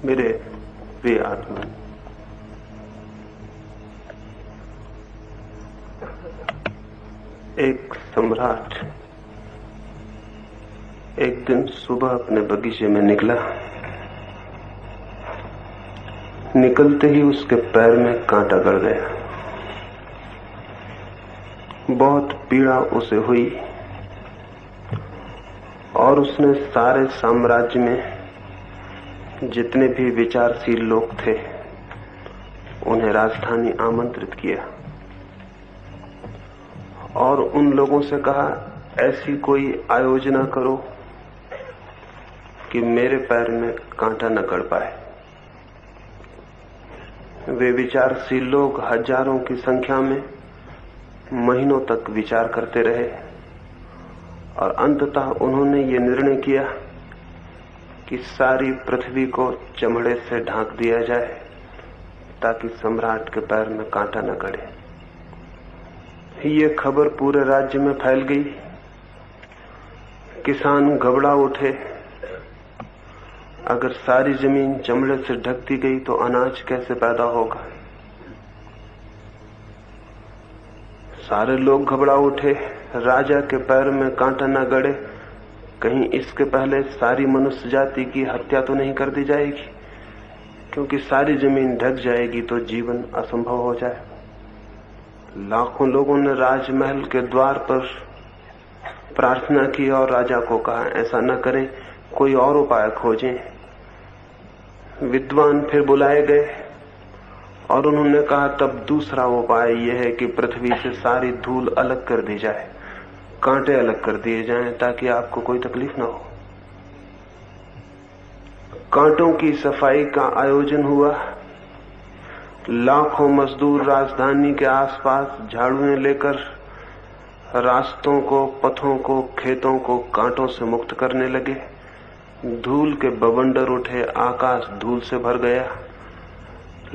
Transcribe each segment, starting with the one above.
मेरे प्रिय आत्मा, एक सम्राट एक दिन सुबह अपने बगीचे में निकला। निकलते ही उसके पैर में कांटा गड़ गया। बहुत पीड़ा उसे हुई और उसने सारे साम्राज्य में जितने भी विचारशील लोग थे उन्हें राजधानी आमंत्रित किया और उन लोगों से कहा, ऐसी कोई आयोजना करो कि मेरे पैर में कांटा न गड़ पाए। वे विचारशील लोग हजारों की संख्या में महीनों तक विचार करते रहे और अंततः उन्होंने ये निर्णय किया कि सारी पृथ्वी को चमड़े से ढांक दिया जाए ताकि सम्राट के पैर में कांटा न गड़े। ये खबर पूरे राज्य में फैल गई। किसान घबरा उठे। अगर सारी जमीन चमड़े से ढक दी गई तो अनाज कैसे पैदा होगा। सारे लोग घबरा उठे। राजा के पैर में कांटा न गड़े, कहीं इसके पहले सारी मनुष्य जाति की हत्या तो नहीं कर दी जाएगी, क्योंकि सारी जमीन ढक जाएगी तो जीवन असंभव हो जाए। लाखों लोगों ने राजमहल के द्वार पर प्रार्थना की और राजा को कहा, ऐसा न करें, कोई और उपाय खोजें। विद्वान फिर बुलाए गए और उन्होंने कहा, तब दूसरा उपाय यह है कि पृथ्वी से सारी धूल अलग कर दी जाए, कांटे अलग कर दिए जाएं ताकि आपको कोई तकलीफ ना हो। कांटों की सफाई का आयोजन हुआ। लाखों मजदूर राजधानी के आसपास झाड़ुएं लेकर रास्तों को, पथों को, खेतों को कांटों से मुक्त करने लगे। धूल के बवंडर उठे, आकाश धूल से भर गया।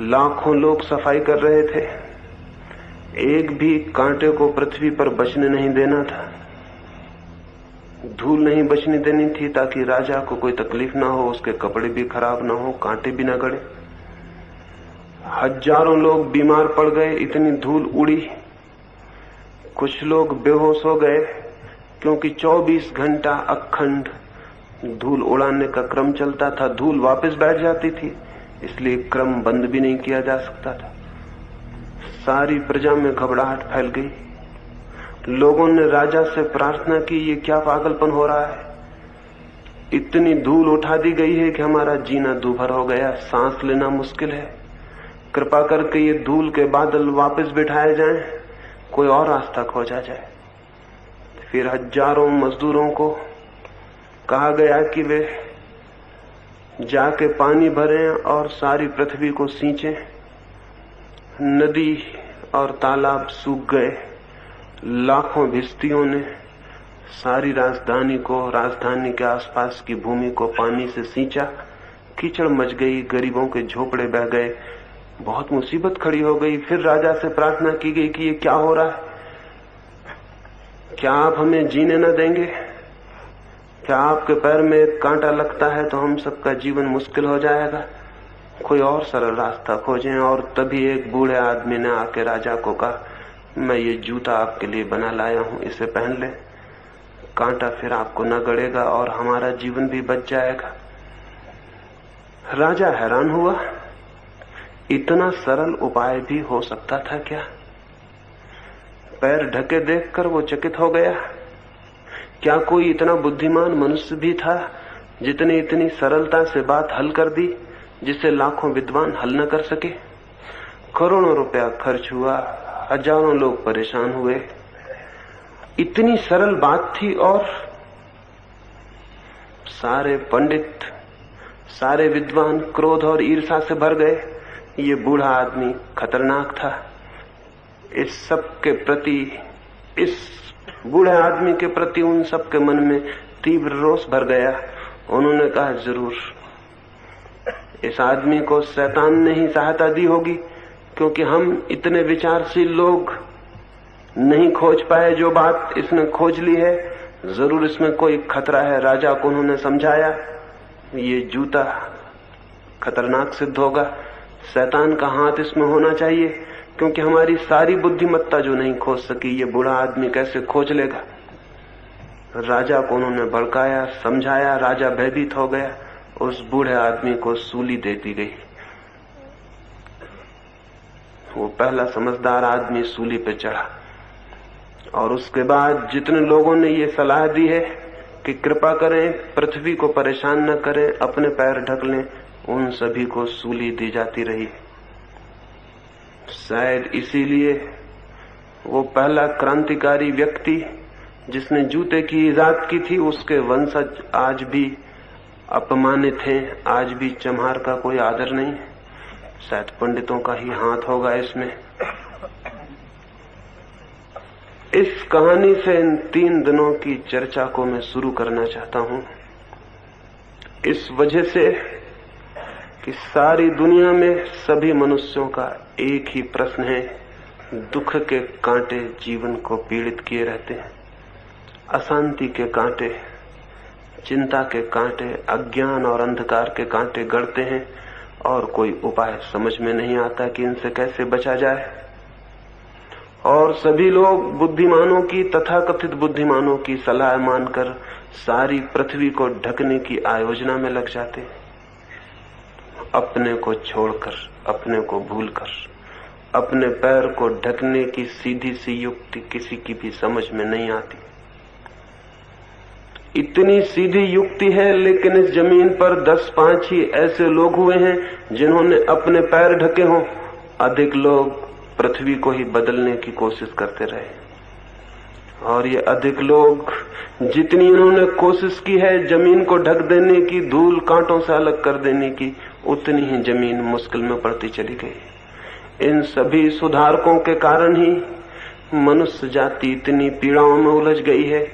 लाखों लोग सफाई कर रहे थे। एक भी कांटे को पृथ्वी पर बचने नहीं देना था। धूल नहीं बचने देनी थी ताकि राजा को कोई तकलीफ ना हो, उसके कपड़े भी खराब ना हो, कांटे भी ना गड़े। हजारों लोग बीमार पड़ गए, इतनी धूल उड़ी। कुछ लोग बेहोश हो गए क्योंकि 24 घंटा अखंड धूल उड़ाने का क्रम चलता था। धूल वापस बैठ जाती थी, इसलिए क्रम बंद भी नहीं किया जा सकता था। सारी प्रजा में घबराहट फैल गई। लोगों ने राजा से प्रार्थना की, ये क्या पागलपन हो रहा है। इतनी धूल उठा दी गई है कि हमारा जीना दूभर हो गया, सांस लेना मुश्किल है। कृपा करके ये धूल के बादल वापस बिठाए जाएं, कोई और रास्ता खोजा जाए। फिर हजारों मजदूरों को कहा गया कि वे जाके पानी भरें और सारी पृथ्वी को सींचें। नदी और तालाब सूख गए। लाखों भिस्तियों ने सारी राजधानी को, राजधानी के आसपास की भूमि को पानी से सींचा। कीचड़ मच गई, गरीबों के झोपड़े बह गए, बहुत मुसीबत खड़ी हो गई। फिर राजा से प्रार्थना की गई कि ये क्या हो रहा है, क्या आप हमें जीने न देंगे? क्या आपके पैर में एक कांटा लगता है तो हम सबका जीवन मुश्किल हो जाएगा? कोई और सरल रास्ता खोजें। और तभी एक बूढ़े आदमी ने आके राजा को कहा, मैं ये जूता आपके लिए बना लाया हूं, इसे पहन ले, कांटा फिर आपको न गड़ेगा और हमारा जीवन भी बच जाएगा। राजा हैरान हुआ, इतना सरल उपाय भी हो सकता था क्या? पैर ढके देखकर वो चकित हो गया। क्या कोई इतना बुद्धिमान मनुष्य भी था जितने इतनी सरलता से बात हल कर दी जिसे लाखों विद्वान हल न कर सके? करोड़ों रुपया खर्च हुआ, हजारों लोग परेशान हुए। इतनी सरल बात थी और सारे पंडित, सारे विद्वान क्रोध और ईर्ष्या से भर गए। ये बूढ़ा आदमी खतरनाक था। इस सब के प्रति, इस बूढ़े आदमी के प्रति उन सब के मन में तीव्र रोष भर गया। उन्होंने कहा, जरूर इस आदमी को शैतान ने ही सहायता दी होगी, क्योंकि हम इतने विचारशील लोग नहीं खोज पाए जो बात इसने खोज ली है। जरूर इसमें कोई खतरा है। राजा को उन्होंने समझाया, ये जूता खतरनाक सिद्ध होगा। शैतान का हाथ इसमें होना चाहिए, क्योंकि हमारी सारी बुद्धिमत्ता जो नहीं खोज सकी, ये बूढ़ा आदमी कैसे खोज लेगा। राजा को उन्होंने भड़काया, समझाया, राजा भयभीत हो गया। उस बूढ़े आदमी को सूली दे दी गई। वो पहला समझदार आदमी सूली पे चढ़ा। और उसके बाद जितने लोगों ने ये सलाह दी है कि कृपा करें, पृथ्वी को परेशान न करें, अपने पैर ढक लें, उन सभी को सूली दी जाती रही। शायद इसीलिए वो पहला क्रांतिकारी व्यक्ति जिसने जूते की इजाद की थी, उसके वंशज आज भी अपमानित हैं, आज भी चमार का कोई आदर नहीं। शायद पंडितों का ही हाथ होगा इसमें। इस कहानी से इन 3 दिनों की चर्चा को मैं शुरू करना चाहता हूं, इस वजह से कि सारी दुनिया में सभी मनुष्यों का एक ही प्रश्न है। दुख के कांटे जीवन को पीड़ित किए रहते हैं, अशांति के कांटे, चिंता के कांटे, अज्ञान और अंधकार के कांटे गड़ते हैं, और कोई उपाय समझ में नहीं आता कि इनसे कैसे बचा जाए। और सभी लोग बुद्धिमानों की, तथाकथित बुद्धिमानों की सलाह मानकर सारी पृथ्वी को ढकने की आयोजना में लग जाते हैं, अपने को छोड़कर, अपने को भूलकर। अपने पैर को ढकने की सीधी सी युक्ति किसी की भी समझ में नहीं आती। इतनी सीधी युक्ति है, लेकिन इस जमीन पर 10-5 ही ऐसे लोग हुए हैं जिन्होंने अपने पैर ढके हों। अधिक लोग पृथ्वी को ही बदलने की कोशिश करते रहे, और ये अधिक लोग जितनी उन्होंने कोशिश की है जमीन को ढक देने की, धूल कांटों से अलग कर देने की, उतनी ही जमीन मुश्किल में पड़ती चली गई। इन सभी सुधारकों के कारण ही मनुष्य जाति इतनी पीड़ाओं में उलझ गई है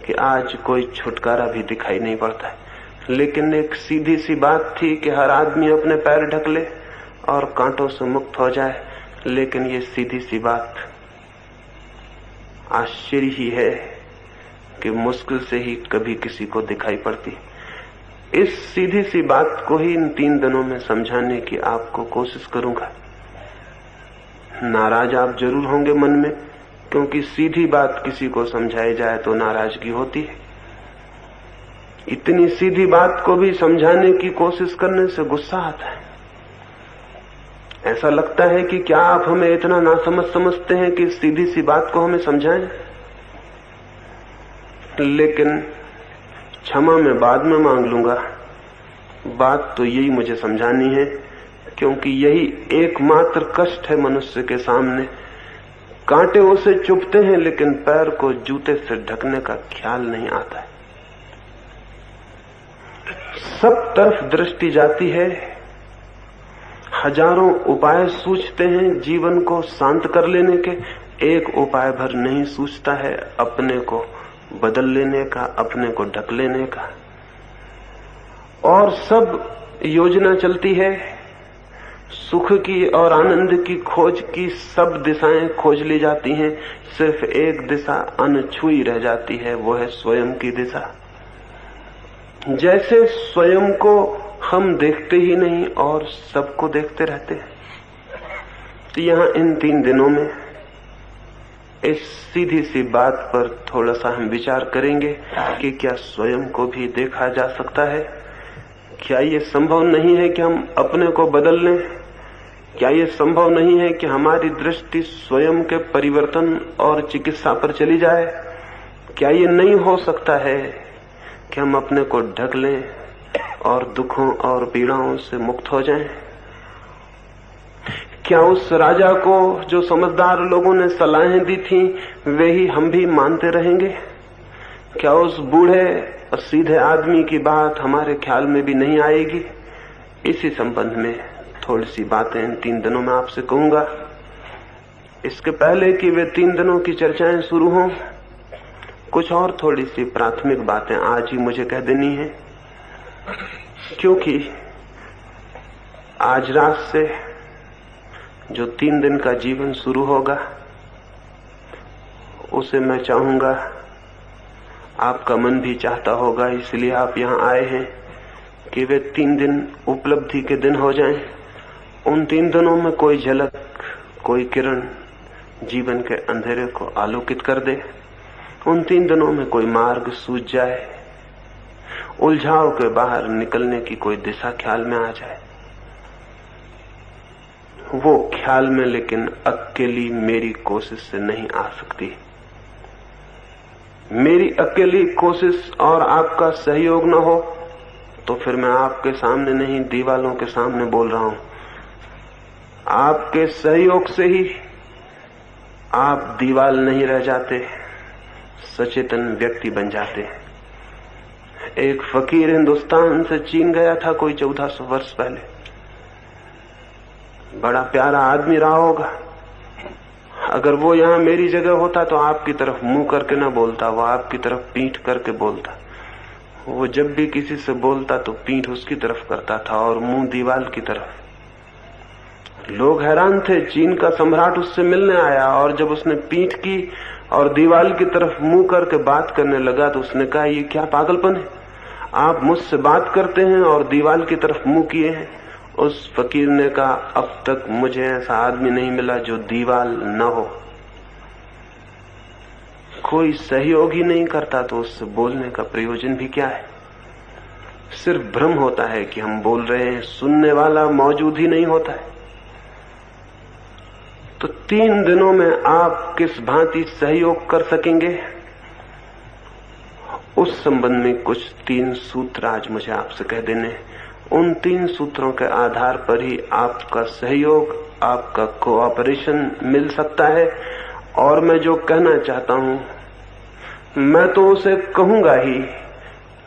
कि आज कोई छुटकारा भी दिखाई नहीं पड़ता है। लेकिन एक सीधी सी बात थी कि हर आदमी अपने पैर ढक ले और कांटों से मुक्त हो जाए। लेकिन ये सीधी सी बात आश्चर्य ही है कि मुश्किल से ही कभी किसी को दिखाई पड़ती। इस सीधी सी बात को ही इन 3 दिनों में समझाने की आपको कोशिश करूंगा। नाराज आप जरूर होंगे मन में, क्योंकि सीधी बात किसी को समझाई जाए तो नाराजगी होती है। इतनी सीधी बात को भी समझाने की कोशिश करने से गुस्सा आता है। ऐसा लगता है कि क्या आप हमें इतना नासमझ समझते हैं कि सीधी सी बात को हमें समझाएं। लेकिन क्षमा मैं बाद में मांग लूंगा, बात तो यही मुझे समझानी है, क्योंकि यही एकमात्र कष्ट है मनुष्य के सामने। कांटे उसे चुभते हैं, लेकिन पैर को जूते से ढकने का ख्याल नहीं आता है। सब तरफ दृष्टि जाती है, हजारों उपाय सूझते हैं जीवन को शांत कर लेने के, एक उपाय भर नहीं सूझता है अपने को बदल लेने का, अपने को ढक लेने का। और सब योजना चलती है सुख की और आनंद की खोज की, सब दिशाएं खोज ली जाती हैं, सिर्फ एक दिशा अनछुई रह जाती है, वो है स्वयं की दिशा। जैसे स्वयं को हम देखते ही नहीं और सबको देखते रहते हैं। तो यहां इन 3 दिनों में इस सीधी सी बात पर थोड़ा सा हम विचार करेंगे कि क्या स्वयं को भी देखा जा सकता है। क्या ये संभव नहीं है कि हम अपने को बदल लें? क्या ये संभव नहीं है कि हमारी दृष्टि स्वयं के परिवर्तन और चिकित्सा पर चली जाए? क्या ये नहीं हो सकता है कि हम अपने को ढक लें और दुखों और पीड़ाओं से मुक्त हो जाएं? क्या उस राजा को जो समझदार लोगों ने सलाहें दी थी वे ही हम भी मानते रहेंगे? क्या उस बूढ़े और सीधे आदमी की बात हमारे ख्याल में भी नहीं आएगी? इसी संबंध में थोड़ी सी बातें इन 3 दिनों में आपसे कहूंगा। इसके पहले कि वे 3 दिनों की चर्चाएं शुरू हों, कुछ और थोड़ी सी प्राथमिक बातें आज ही मुझे कह देनी है, क्योंकि आज रात से जो 3 दिन का जीवन शुरू होगा उसे मैं चाहूंगा, आपका मन भी चाहता होगा, इसलिए आप यहां आए हैं कि वे 3 दिन उपलब्धि के दिन हो जाएं। उन 3 दिनों में कोई झलक, कोई किरण जीवन के अंधेरे को आलोकित कर दे। उन 3 दिनों में कोई मार्ग सूझ जाए, उलझाव के बाहर निकलने की कोई दिशा ख्याल में आ जाए। वो ख्याल में लेकिन अकेली मेरी कोशिश से नहीं आ सकती। मेरी अकेली कोशिश और आपका सहयोग न हो तो फिर मैं आपके सामने नहीं, दीवालों के सामने बोल रहा हूं। आपके सहयोग से ही आप दीवाल नहीं रह जाते, सचेतन व्यक्ति बन जाते। एक फकीर हिंदुस्तान से चीन गया था कोई 1400 वर्ष पहले। बड़ा प्यारा आदमी रहा होगा। अगर वो यहां मेरी जगह होता तो आपकी तरफ मुंह करके ना बोलता, वो आपकी तरफ पीठ करके बोलता। वो जब भी किसी से बोलता तो पीठ उसकी तरफ करता था और मुंह दीवाल की तरफ। लोग हैरान थे। चीन का सम्राट उससे मिलने आया और जब उसने पीठ की और दीवाल की तरफ मुंह करके बात करने लगा तो उसने कहा, ये क्या पागलपन है, आप मुझसे बात करते हैं और दीवाल की तरफ मुंह किए हैं। उस फकीर ने कहा, अब तक मुझे ऐसा आदमी नहीं मिला जो दीवाल न हो। कोई सहयोग ही नहीं करता तो उससे बोलने का प्रयोजन भी क्या है। सिर्फ भ्रम होता है कि हम बोल रहे हैं, सुनने वाला मौजूद ही नहीं होता है। तो 3 दिनों में आप किस भांति सहयोग कर सकेंगे, उस संबंध में कुछ 3 सूत्र आज मुझे आपसे कह देने हैं। उन 3 सूत्रों के आधार पर ही आपका सहयोग, आपका कोऑपरेशन मिल सकता है। और मैं जो कहना चाहता हूं मैं तो उसे कहूंगा ही,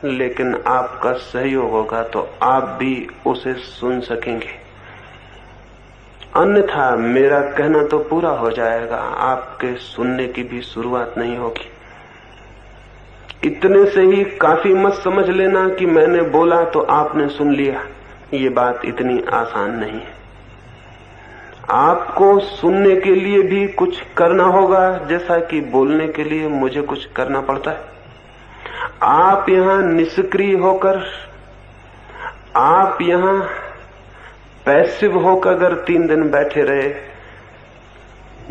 लेकिन आपका सहयोग होगा तो आप भी उसे सुन सकेंगे। अन्यथा मेरा कहना तो पूरा हो जाएगा, आपके सुनने की भी शुरुआत नहीं होगी। इतने से ही काफी मत समझ लेना कि मैंने बोला तो आपने सुन लिया। ये बात इतनी आसान नहीं है। आपको सुनने के लिए भी कुछ करना होगा, जैसा कि बोलने के लिए मुझे कुछ करना पड़ता है। आप यहां निष्क्रिय होकर, आप यहां पैसिव होकर अगर 3 दिन बैठे रहे,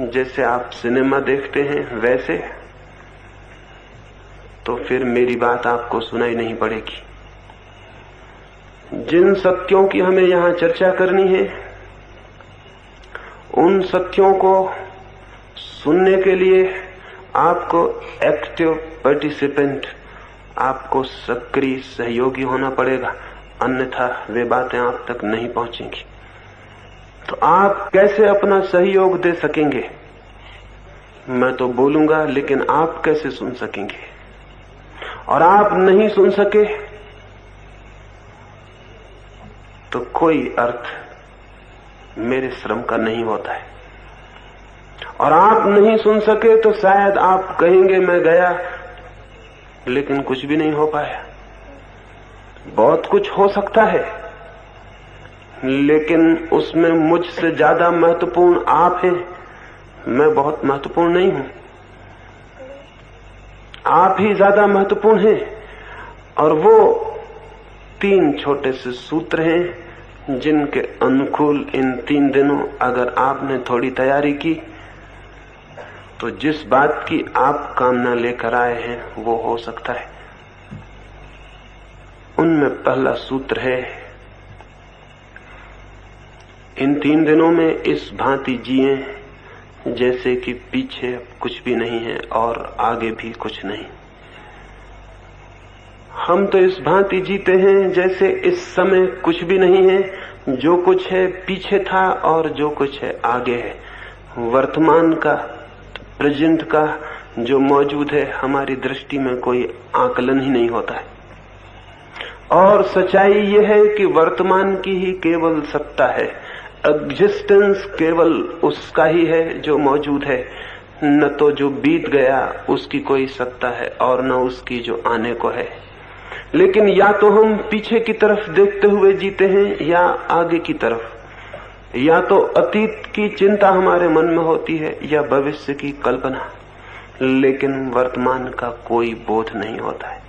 जैसे आप सिनेमा देखते हैं वैसे, तो फिर मेरी बात आपको सुनाई नहीं पड़ेगी। जिन सत्यों की हमें यहां चर्चा करनी है, उन सत्यों को सुनने के लिए आपको एक्टिव पार्टिसिपेंट, आपको सक्रिय सहयोगी होना पड़ेगा, अन्यथा वे बातें आप तक नहीं पहुंचेंगी। तो आप कैसे अपना सहयोग दे सकेंगे? मैं तो बोलूंगा, लेकिन आप कैसे सुन सकेंगे? और आप नहीं सुन सके तो कोई अर्थ मेरे श्रम का नहीं होता है। और आप नहीं सुन सके तो शायद आप कहेंगे मैं गया, लेकिन कुछ भी नहीं हो पाया। बहुत कुछ हो सकता है, लेकिन उसमें मुझसे ज्यादा महत्वपूर्ण आप हैं। मैं बहुत महत्वपूर्ण नहीं हूं, आप ही ज्यादा महत्वपूर्ण हैं। और वो 3 छोटे से सूत्र हैं जिनके अनुकूल इन 3 दिनों अगर आपने थोड़ी तैयारी की तो जिस बात की आप कामना लेकर आए हैं वो हो सकता है। उनमें पहला सूत्र है, इन 3 दिनों में इस भांति जिए जैसे कि पीछे कुछ भी नहीं है और आगे भी कुछ नहीं। हम तो इस भांति जीते हैं जैसे इस समय कुछ भी नहीं है, जो कुछ है पीछे था और जो कुछ है आगे है। वर्तमान का, प्रेजेंट का जो मौजूद है, हमारी दृष्टि में कोई आकलन ही नहीं होता है। और सच्चाई यह है कि वर्तमान की ही केवल सत्ता है। एग्जिस्टेंस केवल उसका ही है जो मौजूद है, न तो जो बीत गया उसकी कोई सत्ता है और न उसकी जो आने को है। लेकिन या तो हम पीछे की तरफ देखते हुए जीते हैं या आगे की तरफ। या तो अतीत की चिंता हमारे मन में होती है या भविष्य की कल्पना, लेकिन वर्तमान का कोई बोध नहीं होता है।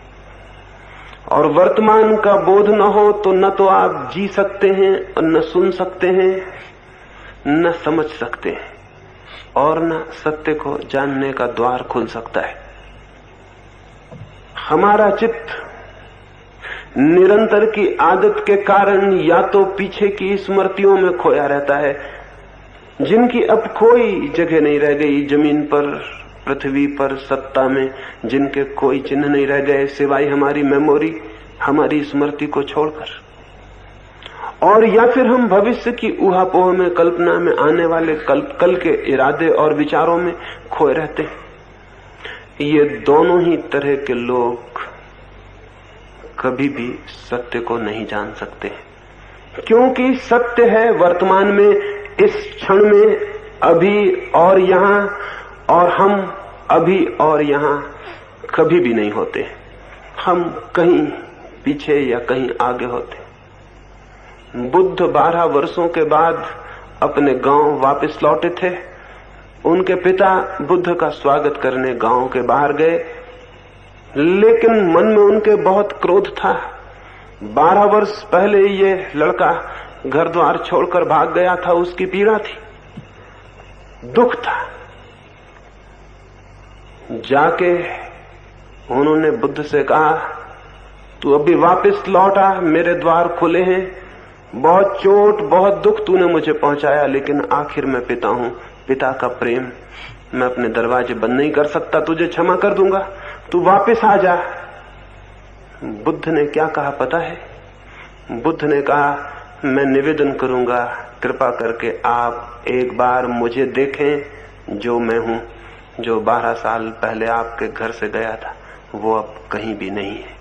और वर्तमान का बोध न हो तो न तो आप जी सकते हैं और न सुन सकते हैं, न समझ सकते हैं, और न सत्य को जानने का द्वार खुल सकता है। हमारा चित्त निरंतर की आदत के कारण या तो पीछे की स्मृतियों में खोया रहता है, जिनकी अब कोई जगह नहीं रह गई जमीन पर, पृथ्वी पर, सत्ता में, जिनके कोई चिन्ह नहीं रह गए सिवाय हमारी मेमोरी, हमारी स्मृति को छोड़कर। और या फिर हम भविष्य की ऊहापोह में, कल्पना में, आने वाले कल के इरादे और विचारों में खोए रहते हैं। ये दोनों ही तरह के लोग कभी भी सत्य को नहीं जान सकते, क्योंकि सत्य है वर्तमान में, इस क्षण में, अभी और यहां, और हम अभी और यहां कभी भी नहीं होते। हम कहीं पीछे या कहीं आगे होते। बुद्ध 12 वर्षों के बाद अपने गांव वापस लौटे थे। उनके पिता बुद्ध का स्वागत करने गांव के बाहर गए, लेकिन मन में उनके बहुत क्रोध था। 12 वर्ष पहले ये लड़का घर द्वार छोड़कर भाग गया था, उसकी पीड़ा थी, दुख था। जाके उन्होंने बुद्ध से कहा, तू अभी वापस लौटा, मेरे द्वार खुले हैं, बहुत चोट, बहुत दुख तूने मुझे पहुंचाया, लेकिन आखिर मैं पिता हूं, पिता का प्रेम, मैं अपने दरवाजे बंद नहीं कर सकता, तुझे क्षमा कर दूंगा, तू वापस आ जा। बुद्ध ने क्या कहा पता है? बुद्ध ने कहा, मैं निवेदन करूंगा, कृपा करके आप एक बार मुझे देखें जो मैं हूं, जो 12 साल पहले आपके घर से गया था, वो अब कहीं भी नहीं है।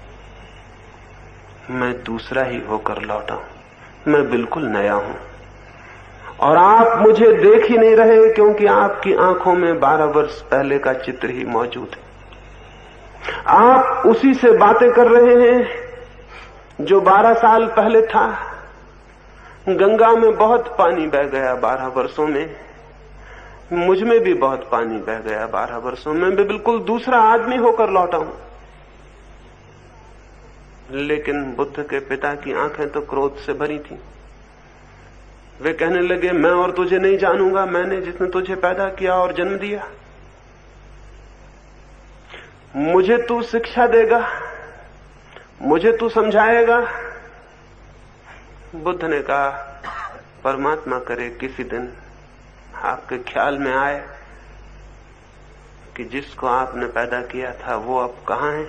मैं दूसरा ही होकर लौटा हूं, मैं बिल्कुल नया हूं, और आप मुझे देख ही नहीं रहे, क्योंकि आपकी आंखों में 12 वर्ष पहले का चित्र ही मौजूद है। आप उसी से बातें कर रहे हैं जो 12 साल पहले था। गंगा में बहुत पानी बह गया 12 वर्षों में, मुझ में भी बहुत पानी बह गया 12 वर्षों में, मैं बिल्कुल दूसरा आदमी होकर लौटा हूं। लेकिन बुद्ध के पिता की आंखें तो क्रोध से भरी थी। वे कहने लगे, मैं और तुझे नहीं जानूंगा, मैंने जिसने तुझे पैदा किया और जन्म दिया। मुझे तू शिक्षा देगा, मुझे तू समझाएगा। बुद्ध ने कहा, परमात्मा करे किसी दिन आपके ख्याल में आए कि जिसको आपने पैदा किया था वो अब कहां है।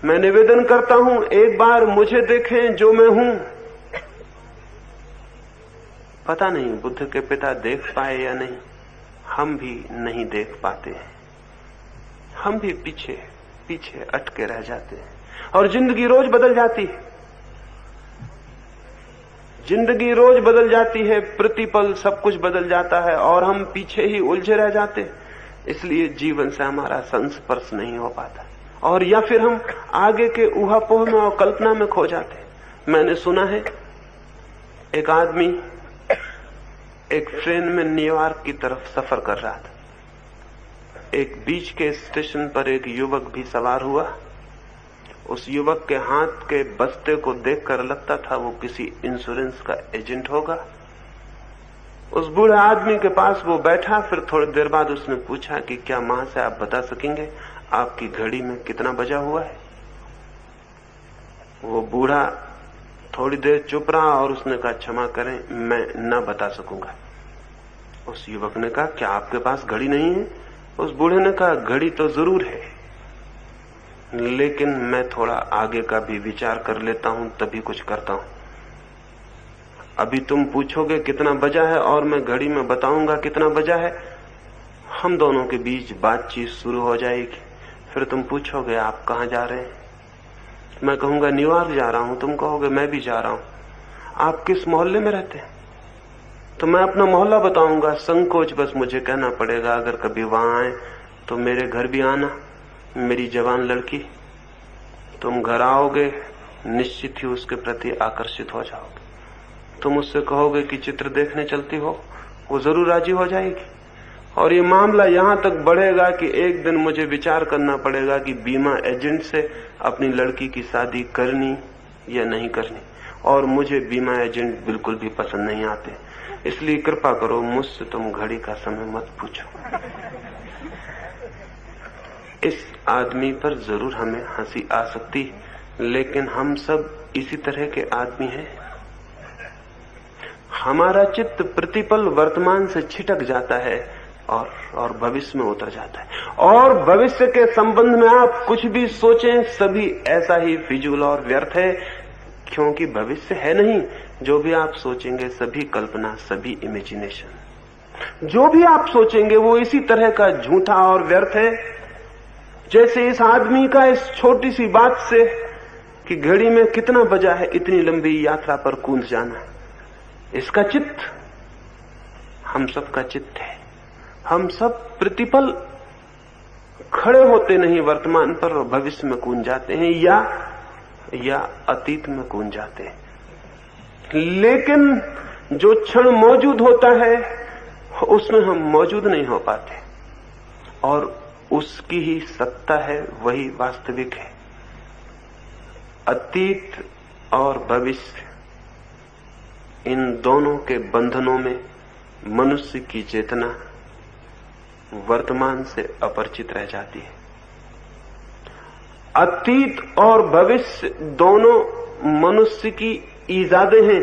मैं निवेदन करता हूं, एक बार मुझे देखें जो मैं हूं। पता नहीं बुद्ध के पिता देख पाए या नहीं, हम भी नहीं देख पाते हैं, हम भी पीछे पीछे अटके रह जाते हैं। और जिंदगी रोज बदल जाती है, जिंदगी रोज बदल जाती है, प्रतिपल सब कुछ बदल जाता है, और हम पीछे ही उलझे रह जाते हैं। इसलिए जीवन से हमारा संस्पर्श नहीं हो पाता, और या फिर हम आगे के ऊहापोह में और कल्पना में खो जाते हैं। मैंने सुना है एक आदमी एक ट्रेन में न्यूयॉर्क की तरफ सफर कर रहा था। एक बीच के स्टेशन पर एक युवक भी सवार हुआ। उस युवक के हाथ के बस्ते को देखकर लगता था वो किसी इंश्योरेंस का एजेंट होगा। उस बूढ़े आदमी के पास वो बैठा। फिर थोड़ी देर बाद उसने पूछा कि क्या मां से आप बता सकेंगे आपकी घड़ी में कितना बजा हुआ है? वो बूढ़ा थोड़ी देर चुप रहा और उसने कहा, क्षमा करें, मैं न बता सकूंगा। उस युवक ने कहा, क्या आपके पास घड़ी नहीं है? उस बूढ़े ने कहा, घड़ी तो जरूर है, लेकिन मैं थोड़ा आगे का भी विचार कर लेता हूं, तभी कुछ करता हूं। अभी तुम पूछोगे कितना बजा है और मैं घड़ी में बताऊंगा कितना बजा है, हम दोनों के बीच बातचीत शुरू हो जाएगी। फिर तुम पूछोगे आप कहां जा रहे हैं? मैं कहूंगा न्यूयॉर्क जा रहा हूं, तुम कहोगे मैं भी जा रहा हूं। आप किस मोहल्ले में रहते हैं? तो मैं अपना मोहल्ला बताऊंगा। संकोच बस मुझे कहना पड़ेगा, अगर कभी वहां आए तो मेरे घर भी आना, मेरी जवान लड़की। तुम घर आओगे, निश्चित ही उसके प्रति आकर्षित हो जाओगे। तुम उससे कहोगे कि चित्र देखने चलती हो, वो जरूर राजी हो जाएगी। और ये मामला यहां तक बढ़ेगा कि एक दिन मुझे विचार करना पड़ेगा कि बीमा एजेंट से अपनी लड़की की शादी करनी या नहीं करनी, और मुझे बीमा एजेंट बिल्कुल भी पसंद नहीं आते। इसलिए कृपा करो मुझसे तुम घड़ी का समय मत पूछो। इस आदमी पर जरूर हमें हंसी आ सकती, लेकिन हम सब इसी तरह के आदमी हैं। हमारा चित्त प्रतिपल वर्तमान से छिटक जाता है और भविष्य में उतर जाता है, और भविष्य के संबंध में आप कुछ भी सोचें सभी ऐसा ही फिजूल और व्यर्थ है, क्योंकि भविष्य है नहीं। जो भी आप सोचेंगे सभी कल्पना, सभी इमेजिनेशन। जो भी आप सोचेंगे वो इसी तरह का झूठा और व्यर्थ है, जैसे इस आदमी का इस छोटी सी बात से कि घड़ी में कितना बजा है इतनी लंबी यात्रा पर कूद जाना। इसका चित्त हम सब का चित्त है। हम सब प्रतिपल खड़े होते नहीं वर्तमान पर और भविष्य में कूद जाते हैं या अतीत में कूद जाते हैं। लेकिन जो क्षण मौजूद होता है उसमें हम मौजूद नहीं हो पाते, और उसकी ही सत्ता है, वही वास्तविक है। अतीत और भविष्य, इन दोनों के बंधनों में मनुष्य की चेतना वर्तमान से अपरिचित रह जाती है। अतीत और भविष्य दोनों मनुष्य की ईजादें हैं।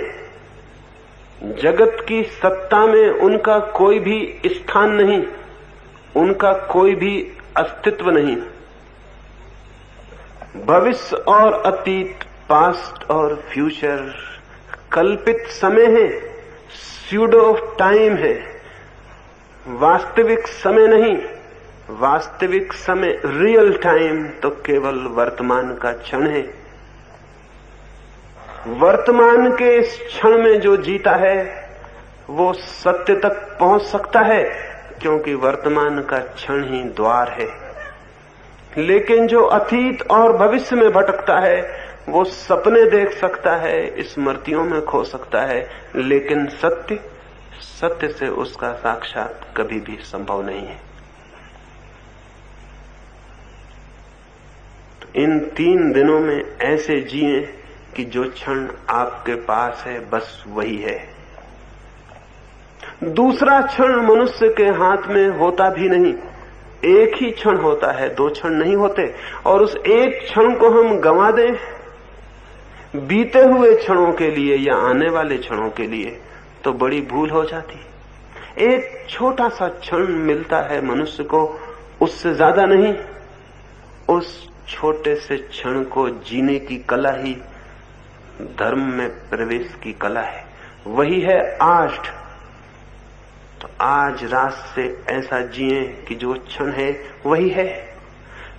जगत की सत्ता में उनका कोई भी स्थान नहीं, उनका कोई भी अस्तित्व नहीं। भविष्य और अतीत, पास्ट और फ्यूचर कल्पित समय है, स्यूडो टाइम है, वास्तविक समय नहीं। वास्तविक समय, रियल टाइम तो केवल वर्तमान का क्षण है। वर्तमान के इस क्षण में जो जीता है वो सत्य तक पहुंच सकता है, क्योंकि वर्तमान का क्षण ही द्वार है। लेकिन जो अतीत और भविष्य में भटकता है वो सपने देख सकता है, स्मृतियों में खो सकता है, लेकिन सत्य से उसका साक्षात कभी भी संभव नहीं है। तो इन 3 दिनों में ऐसे जिए कि जो क्षण आपके पास है बस वही है। दूसरा क्षण मनुष्य के हाथ में होता भी नहीं। एक ही क्षण होता है, 2 क्षण नहीं होते। और उस एक क्षण को हम गंवा दें बीते हुए क्षणों के लिए या आने वाले क्षणों के लिए, तो बड़ी भूल हो जाती। एक छोटा सा क्षण मिलता है मनुष्य को, उससे ज्यादा नहीं। उस छोटे से क्षण को जीने की कला ही धर्म में प्रवेश की कला है। वही है आज। तो आज रात से ऐसा जिए कि जो क्षण है वही है।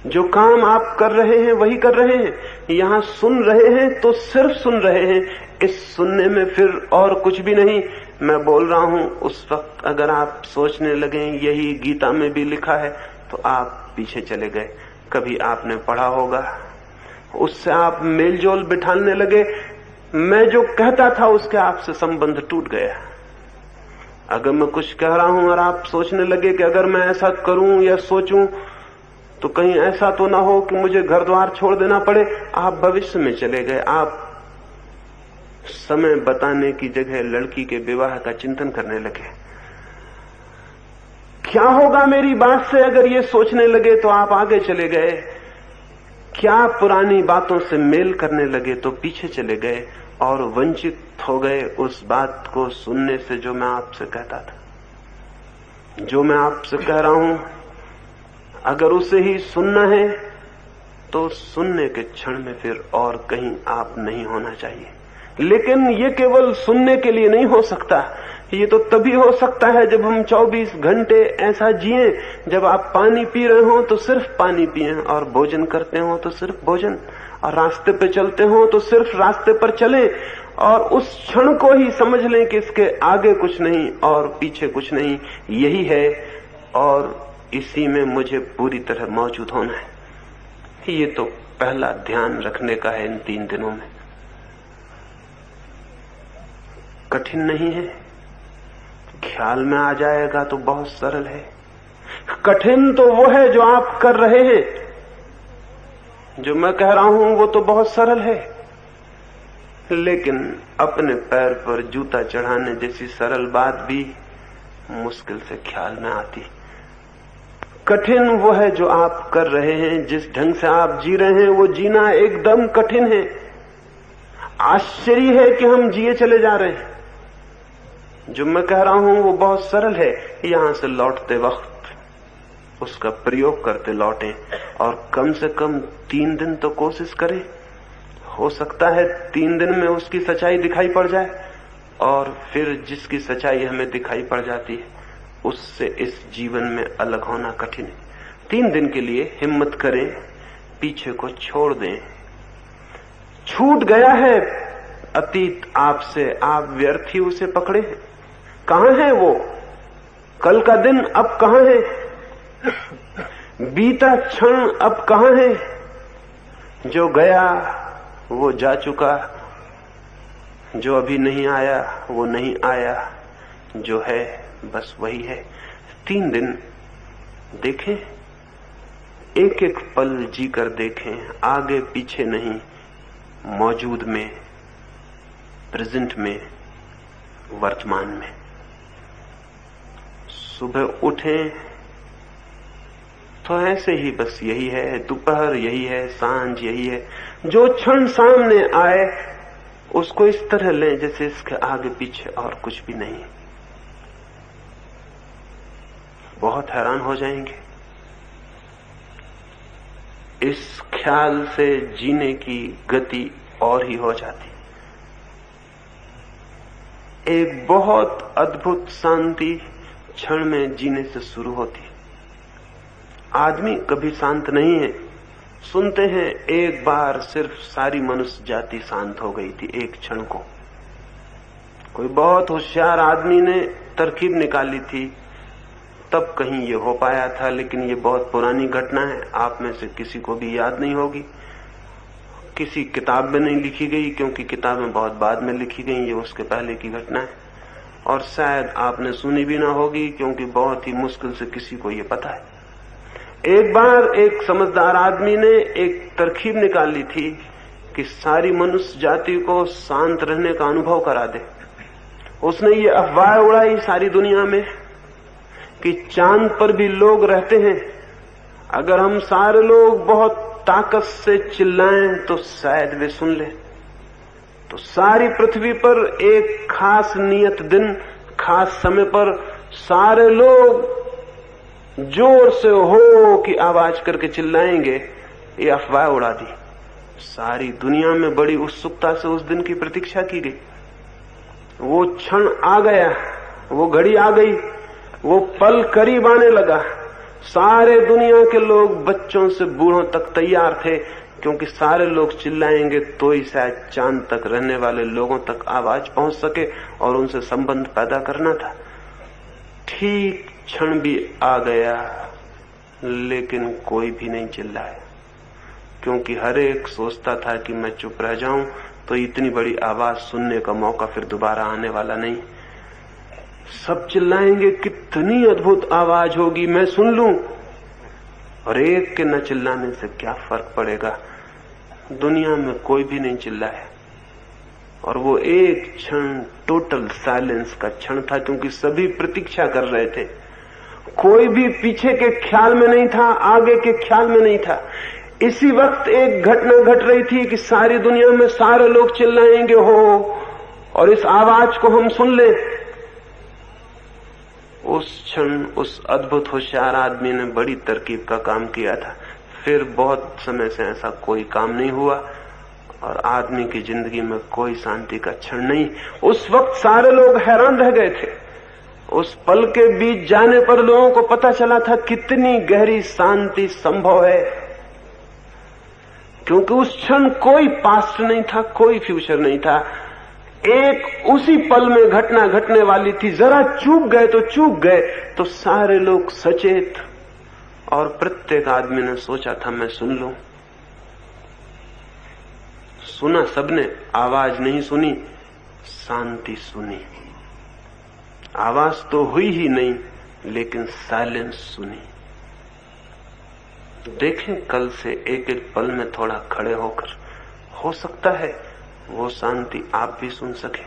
जो काम आप कर रहे हैं वही कर रहे हैं। यहां सुन रहे हैं तो सिर्फ सुन रहे हैं। इस सुनने में फिर और कुछ भी नहीं। मैं बोल रहा हूं, उस वक्त अगर आप सोचने लगे यही गीता में भी लिखा है, तो आप पीछे चले गए। कभी आपने पढ़ा होगा, उससे आप मेलजोल बिठाने लगे। मैं जो कहता था उसके आपसे संबंध टूट गया। अगर मैं कुछ कह रहा हूं और आप सोचने लगे कि अगर मैं ऐसा करूं या सोचूं तो कहीं ऐसा तो ना हो कि मुझे घर द्वार छोड़ देना पड़े, आप भविष्य में चले गए। आप समय बताने की जगह लड़की के विवाह का चिंतन करने लगे। क्या होगा मेरी बात से अगर ये सोचने लगे तो आप आगे चले गए। क्या पुरानी बातों से मेल करने लगे तो पीछे चले गए और वंचित हो गए उस बात को सुनने से जो मैं आपसे कहता था। जो मैं आपसे कह रहा हूं, अगर उसे ही सुनना है तो सुनने के क्षण में फिर और कहीं आप नहीं होना चाहिए। लेकिन ये केवल सुनने के लिए नहीं हो सकता। ये तो तभी हो सकता है जब हम 24 घंटे ऐसा जिए, जब आप पानी पी रहे हो तो सिर्फ पानी पिए, और भोजन करते हो तो सिर्फ भोजन, और रास्ते पे चलते हो तो सिर्फ रास्ते पर चलें, और उस क्षण को ही समझ लें कि इसके आगे कुछ नहीं और पीछे कुछ नहीं, यही है और इसी में मुझे पूरी तरह मौजूद होना है। ये तो पहला ध्यान रखने का है इन 3 दिनों में। कठिन नहीं है, ख्याल में आ जाएगा तो बहुत सरल है। कठिन तो वो है जो आप कर रहे हैं, जो मैं कह रहा हूं वो तो बहुत सरल है, लेकिन अपने पैर पर जूता चढ़ाने जैसी सरल बात भी मुश्किल से ख्याल में आती। कठिन वो है जो आप कर रहे हैं, जिस ढंग से आप जी रहे हैं वो जीना एकदम कठिन है। आश्चर्य है कि हम जिए चले जा रहे हैं। जो मैं कह रहा हूं वो बहुत सरल है। यहां से लौटते वक्त उसका प्रयोग करते लौटें और कम से कम 3 दिन तो कोशिश करें। हो सकता है 3 दिन में उसकी सच्चाई दिखाई पड़ जाए, और फिर जिसकी सच्चाई हमें दिखाई पड़ जाती है उससे इस जीवन में अलग होना कठिन है। 3 दिन के लिए हिम्मत करें, पीछे को छोड़ दें। छूट गया है अतीत आपसे, आप व्यर्थ ही उसे पकड़े हैं। कहां है वो? कल का दिन अब कहां है? बीता क्षण अब कहां है? जो गया वो जा चुका, जो अभी नहीं आया वो नहीं आया, जो है बस वही है। 3 दिन देखें, एक एक पल जीकर देखें, आगे पीछे नहीं, मौजूद में, प्रेजेंट में, वर्तमान में। सुबह उठें तो ऐसे ही बस यही है, दोपहर यही है, सांझ यही है। जो क्षण सामने आए उसको इस तरह लें जैसे इसके आगे पीछे और कुछ भी नहीं। बहुत हैरान हो जाएंगे। इस ख्याल से जीने की गति और ही हो जाती। एक बहुत अद्भुत शांति क्षण में जीने से शुरू होती। आदमी कभी शांत नहीं है। सुनते हैं एक बार सिर्फ सारी मनुष्य जाति शांत हो गई थी एक क्षण को। कोई बहुत होशियार आदमी ने तरकीब निकाली थी, तब कहीं ये हो पाया था, लेकिन ये बहुत पुरानी घटना है, आप में से किसी को भी याद नहीं होगी। किसी किताब में नहीं लिखी गई, क्योंकि किताबें बहुत बाद में लिखी गई, ये उसके पहले की घटना है। और शायद आपने सुनी भी ना होगी, क्योंकि बहुत ही मुश्किल से किसी को ये पता है। एक बार एक समझदार आदमी ने एक तरकीब निकाली थी कि सारी मनुष्य जाति को शांत रहने का अनुभव करा दे। उसने ये अफवाह उड़ाई सारी दुनिया में कि चांद पर भी लोग रहते हैं, अगर हम सारे लोग बहुत ताकत से चिल्लाएं तो शायद वे सुन लें। तो सारी पृथ्वी पर एक खास नियत दिन, खास समय पर सारे लोग जोर से हो की आवाज करके चिल्लाएंगे। ये अफवाह उड़ा दी। सारी दुनिया में बड़ी उत्सुकता से उस दिन की प्रतीक्षा की गई। वो क्षण आ गया, वो घड़ी आ गई, वो पल करीब आने लगा। सारे दुनिया के लोग बच्चों से बूढ़ों तक तैयार थे, क्योंकि सारे लोग चिल्लाएंगे तो ही शायद चांद तक रहने वाले लोगों तक आवाज पहुंच सके और उनसे संबंध पैदा करना था। ठीक क्षण भी आ गया, लेकिन कोई भी नहीं चिल्लाया, क्योंकि हर एक सोचता था कि मैं चुप रह जाऊं तो इतनी बड़ी आवाज सुनने का मौका फिर दोबारा आने वाला नहीं। सब चिल्लाएंगे, कितनी अद्भुत आवाज होगी, मैं सुन लूं। और एक के न चिल्लाने से क्या फर्क पड़ेगा। दुनिया में कोई भी नहीं चिल्लाया, और वो एक क्षण टोटल साइलेंस का क्षण था, क्योंकि सभी प्रतीक्षा कर रहे थे। कोई भी पीछे के ख्याल में नहीं था, आगे के ख्याल में नहीं था। इसी वक्त एक घटना घट रही थी कि सारी दुनिया में सारे लोग चिल्लाएंगे हो, और इस आवाज को हम सुन लें। उस क्षण उस अद्भुत होशियार आदमी ने बड़ी तरकीब का काम किया था। फिर बहुत समय से ऐसा कोई काम नहीं हुआ, और आदमी की जिंदगी में कोई शांति का क्षण नहीं। उस वक्त सारे लोग हैरान रह गए थे। उस पल के बीच जाने पर लोगों को पता चला था कितनी गहरी शांति संभव है, क्योंकि उस क्षण कोई पास्ट नहीं था, कोई फ्यूचर नहीं था। एक उसी पल में घटना घटने वाली थी। जरा चूक गए तो चूक गए, तो सारे लोग सचेत, और प्रत्येक आदमी ने सोचा था मैं सुन लूं। सुना सबने, आवाज नहीं सुनी, शांति सुनी। आवाज तो हुई ही नहीं, लेकिन साइलेंस सुनी। देखें कल से एक एक पल में थोड़ा खड़े होकर, हो सकता है वो शांति आप भी सुन सके,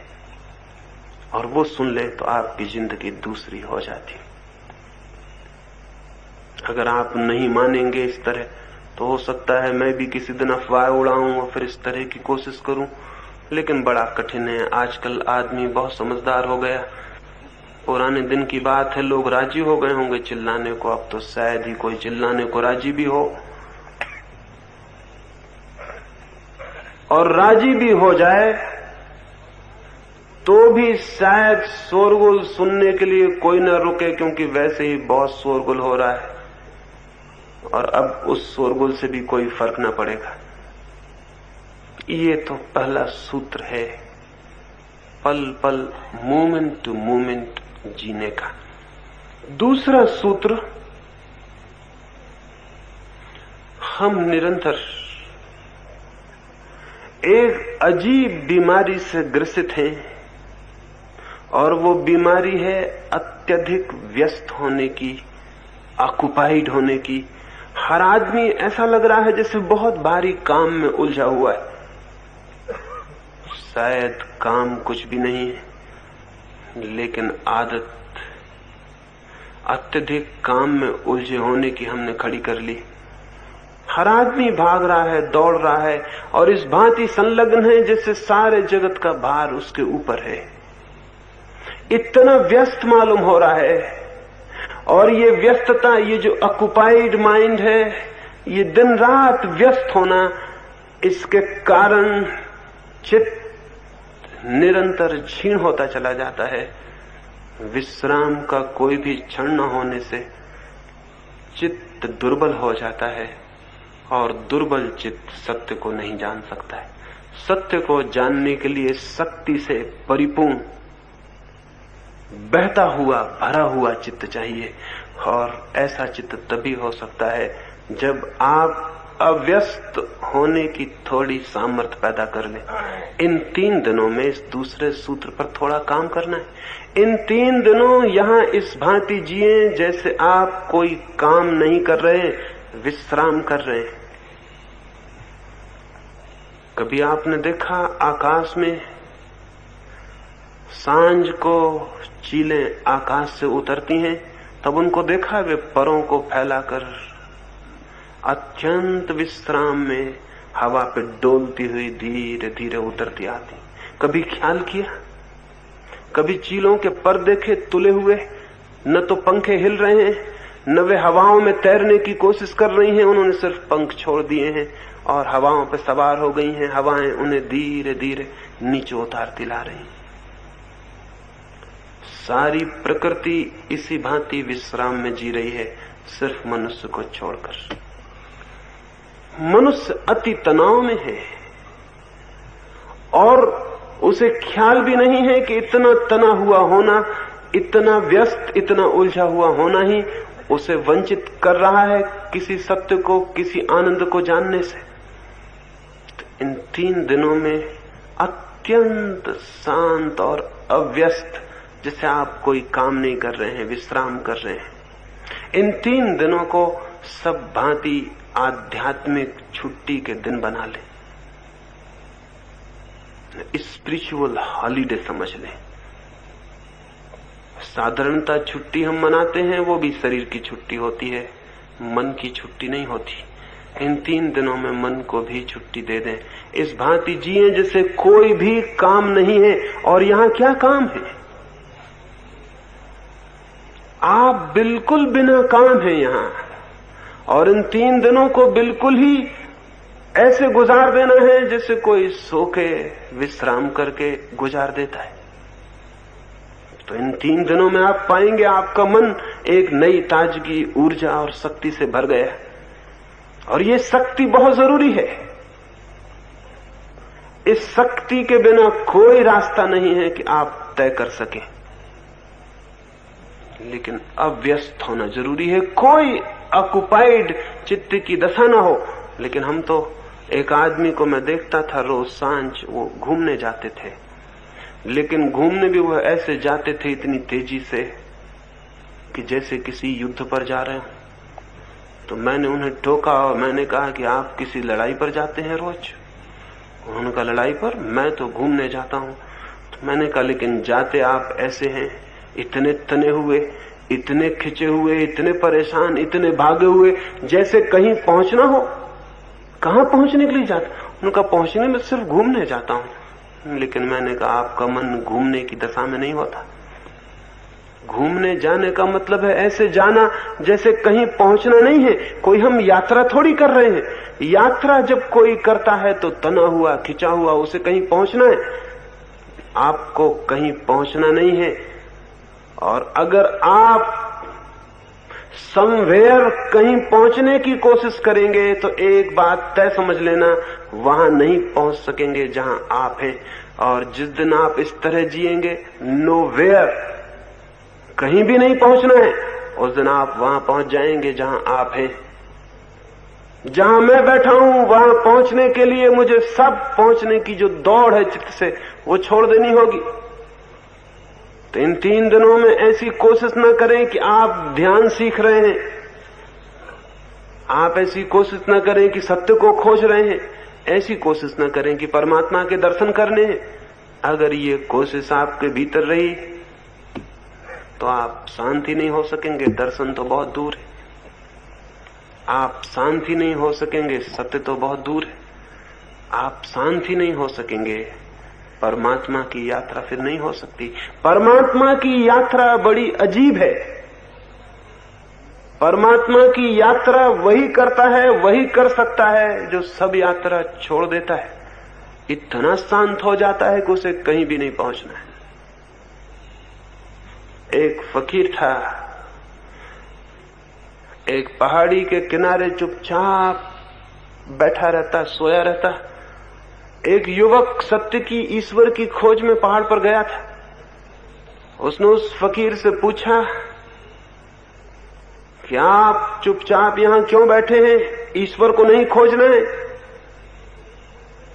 और वो सुन ले तो आपकी जिंदगी दूसरी हो जाती। अगर आप नहीं मानेंगे इस तरह, तो हो सकता है मैं भी किसी दिन अफवाह उड़ाऊं और फिर इस तरह की कोशिश करूं, लेकिन बड़ा कठिन है। आजकल आदमी बहुत समझदार हो गया। पुराने दिन की बात है, लोग राजी हो गए होंगे चिल्लाने को, अब तो शायद ही कोई चिल्लाने को राजी भी हो, और राजी भी हो जाए तो भी शायद शोरगुल सुनने के लिए कोई न रुके, क्योंकि वैसे ही बहुत शोरगुल हो रहा है और अब उस शोरगुल से भी कोई फर्क न पड़ेगा। ये तो पहला सूत्र है, पल पल मोमेंट टू मोमेंट जीने का। दूसरा सूत्र, हम निरंतर एक अजीब बीमारी से ग्रसित हैं, और वो बीमारी है अत्यधिक व्यस्त होने की, ऑक्युपाइड होने की। हर आदमी ऐसा लग रहा है जैसे बहुत भारी काम में उलझा हुआ है। शायद काम कुछ भी नहीं है, लेकिन आदत अत्यधिक काम में उलझे होने की हमने खड़ी कर ली। हर आदमी भाग रहा है, दौड़ रहा है, और इस भांति संलग्न है जैसे सारे जगत का भार उसके ऊपर है। इतना व्यस्त मालूम हो रहा है, और ये व्यस्तता, ये जो ऑक्युपाइड माइंड है, ये दिन रात व्यस्त होना, इसके कारण चित्त निरंतर क्षीण होता चला जाता है। विश्राम का कोई भी क्षण न होने से चित्त दुर्बल हो जाता है, और दुर्बल चित्त सत्य को नहीं जान सकता है। सत्य को जानने के लिए शक्ति से परिपूर्ण, बहता हुआ, भरा हुआ चित्त चाहिए, और ऐसा चित्त तभी हो सकता है जब आप अव्यस्त होने की थोड़ी सामर्थ्य पैदा कर ले। इन 3 दिनों में इस दूसरे सूत्र पर थोड़ा काम करना है। इन 3 दिनों यहां इस भांति जिए जैसे आप कोई काम नहीं कर रहे, विश्राम कर रहे हैं। कभी आपने देखा आकाश में सांझ को चीलें आकाश से उतरती हैं, तब उनको देखा वे परों को फैलाकर अत्यंत विश्राम में हवा पे डोलती हुई धीरे धीरे उतरती आती। कभी ख्याल किया, कभी चीलों के पर देखे तुले हुए, न तो पंखे हिल रहे हैं, न वे हवाओं में तैरने की कोशिश कर रही हैं, उन्होंने सिर्फ पंख छोड़ दिए हैं और हवाओं पे सवार हो गई हैं। हवाएं उन्हें धीरे धीरे नीचे उतारती ला रही हैं। सारी प्रकृति इसी भांति विश्राम में जी रही है, सिर्फ मनुष्य को छोड़कर। मनुष्य अति तनाव में है, और उसे ख्याल भी नहीं है कि इतना तना हुआ होना, इतना व्यस्त, इतना उलझा हुआ होना ही उसे वंचित कर रहा है किसी सत्य को, किसी आनंद को जानने से। तो इन 3 दिनों में अत्यंत शांत और अव्यस्त, जैसे आप कोई काम नहीं कर रहे हैं, विश्राम कर रहे हैं, इन 3 दिनों को सब भांति आध्यात्मिक छुट्टी के दिन बना ले, स्पिरिचुअल हॉलीडे समझ लें। साधारणता छुट्टी हम मनाते हैं, वो भी शरीर की छुट्टी होती है, मन की छुट्टी नहीं होती। इन 3 दिनों में मन को भी छुट्टी दे दें। इस भांति जिए जैसे कोई भी काम नहीं है। और यहां क्या काम है? आप बिल्कुल बिना काम है यहां, और इन 3 दिनों को बिल्कुल ही ऐसे गुजार देना है जैसे कोई सो के विश्राम करके गुजार देता है। तो इन 3 दिनों में आप पाएंगे आपका मन एक नई ताजगी, ऊर्जा और शक्ति से भर गया। और ये शक्ति बहुत जरूरी है। इस शक्ति के बिना कोई रास्ता नहीं है कि आप तय कर सकें। लेकिन अव्यस्त होना जरूरी है, कोई ऑक्युपाइड चित्त की दशा ना हो। लेकिन हम तो, एक आदमी को मैं देखता था रोज सांझ वो घूमने जाते थे, लेकिन घूमने भी वो ऐसे जाते थे इतनी तेजी से कि जैसे किसी युद्ध पर जा रहे हो। तो मैंने उन्हें टोका और मैंने कहा कि आप किसी लड़ाई पर जाते हैं रोज? उन्होंने कहा लड़ाई पर? मैं तो घूमने जाता हूं। तो मैंने कहा लेकिन जाते आप ऐसे हैं, इतने तने हुए, इतने खिंचे हुए, इतने परेशान, इतने भागे हुए, जैसे कहीं पहुंचना हो। कहां पहुंचने के लिए जाते? उनका पहुंचने में सिर्फ घूमने जाता हूं। लेकिन मैंने कहा आपका मन घूमने की दशा में नहीं होता। घूमने जाने का मतलब है ऐसे जाना जैसे कहीं पहुंचना नहीं है। कोई हम यात्रा थोड़ी कर रहे हैं। यात्रा जब कोई करता है तो तना हुआ, खिंचा हुआ, उसे कहीं पहुंचना है। आपको कहीं पहुंचना नहीं है। और अगर आप समवेयर कहीं पहुंचने की कोशिश करेंगे तो एक बात तय समझ लेना, वहां नहीं पहुंच सकेंगे जहां आप हैं। और जिस दिन आप इस तरह जिएंगे, नोवेयर, कहीं भी नहीं पहुंचना है, उस दिन आप वहां पहुंच जाएंगे जहां आप हैं। जहां मैं बैठा हूं वहां पहुंचने के लिए मुझे सब पहुंचने की जो दौड़ है चित्त से, वो छोड़ देनी होगी। तो इन 3 दिनों में ऐसी कोशिश न करें कि आप ध्यान सीख रहे हैं, आप ऐसी कोशिश न करें कि सत्य को खोज रहे हैं, ऐसी कोशिश न करें कि परमात्मा के दर्शन करने हैं। अगर ये कोशिश आपके भीतर रही तो आप शांति नहीं हो सकेंगे। दर्शन तो बहुत दूर है। आप शांति नहीं हो सकेंगे, सत्य तो बहुत दूर है। आप शांति नहीं हो सकेंगे, परमात्मा की यात्रा फिर नहीं हो सकती। परमात्मा की यात्रा बड़ी अजीब है। परमात्मा की यात्रा वही करता है, वही कर सकता है जो सब यात्रा छोड़ देता है। इतना शांत हो जाता है कि उसे कहीं भी नहीं पहुंचना है। एक फकीर था, एक पहाड़ी के किनारे चुपचाप बैठा रहता, सोया रहता। एक युवक सत्य की, ईश्वर की खोज में पहाड़ पर गया था। उसने उस फकीर से पूछा कि आप चुपचाप यहां क्यों बैठे हैं, ईश्वर को नहीं खोजना है?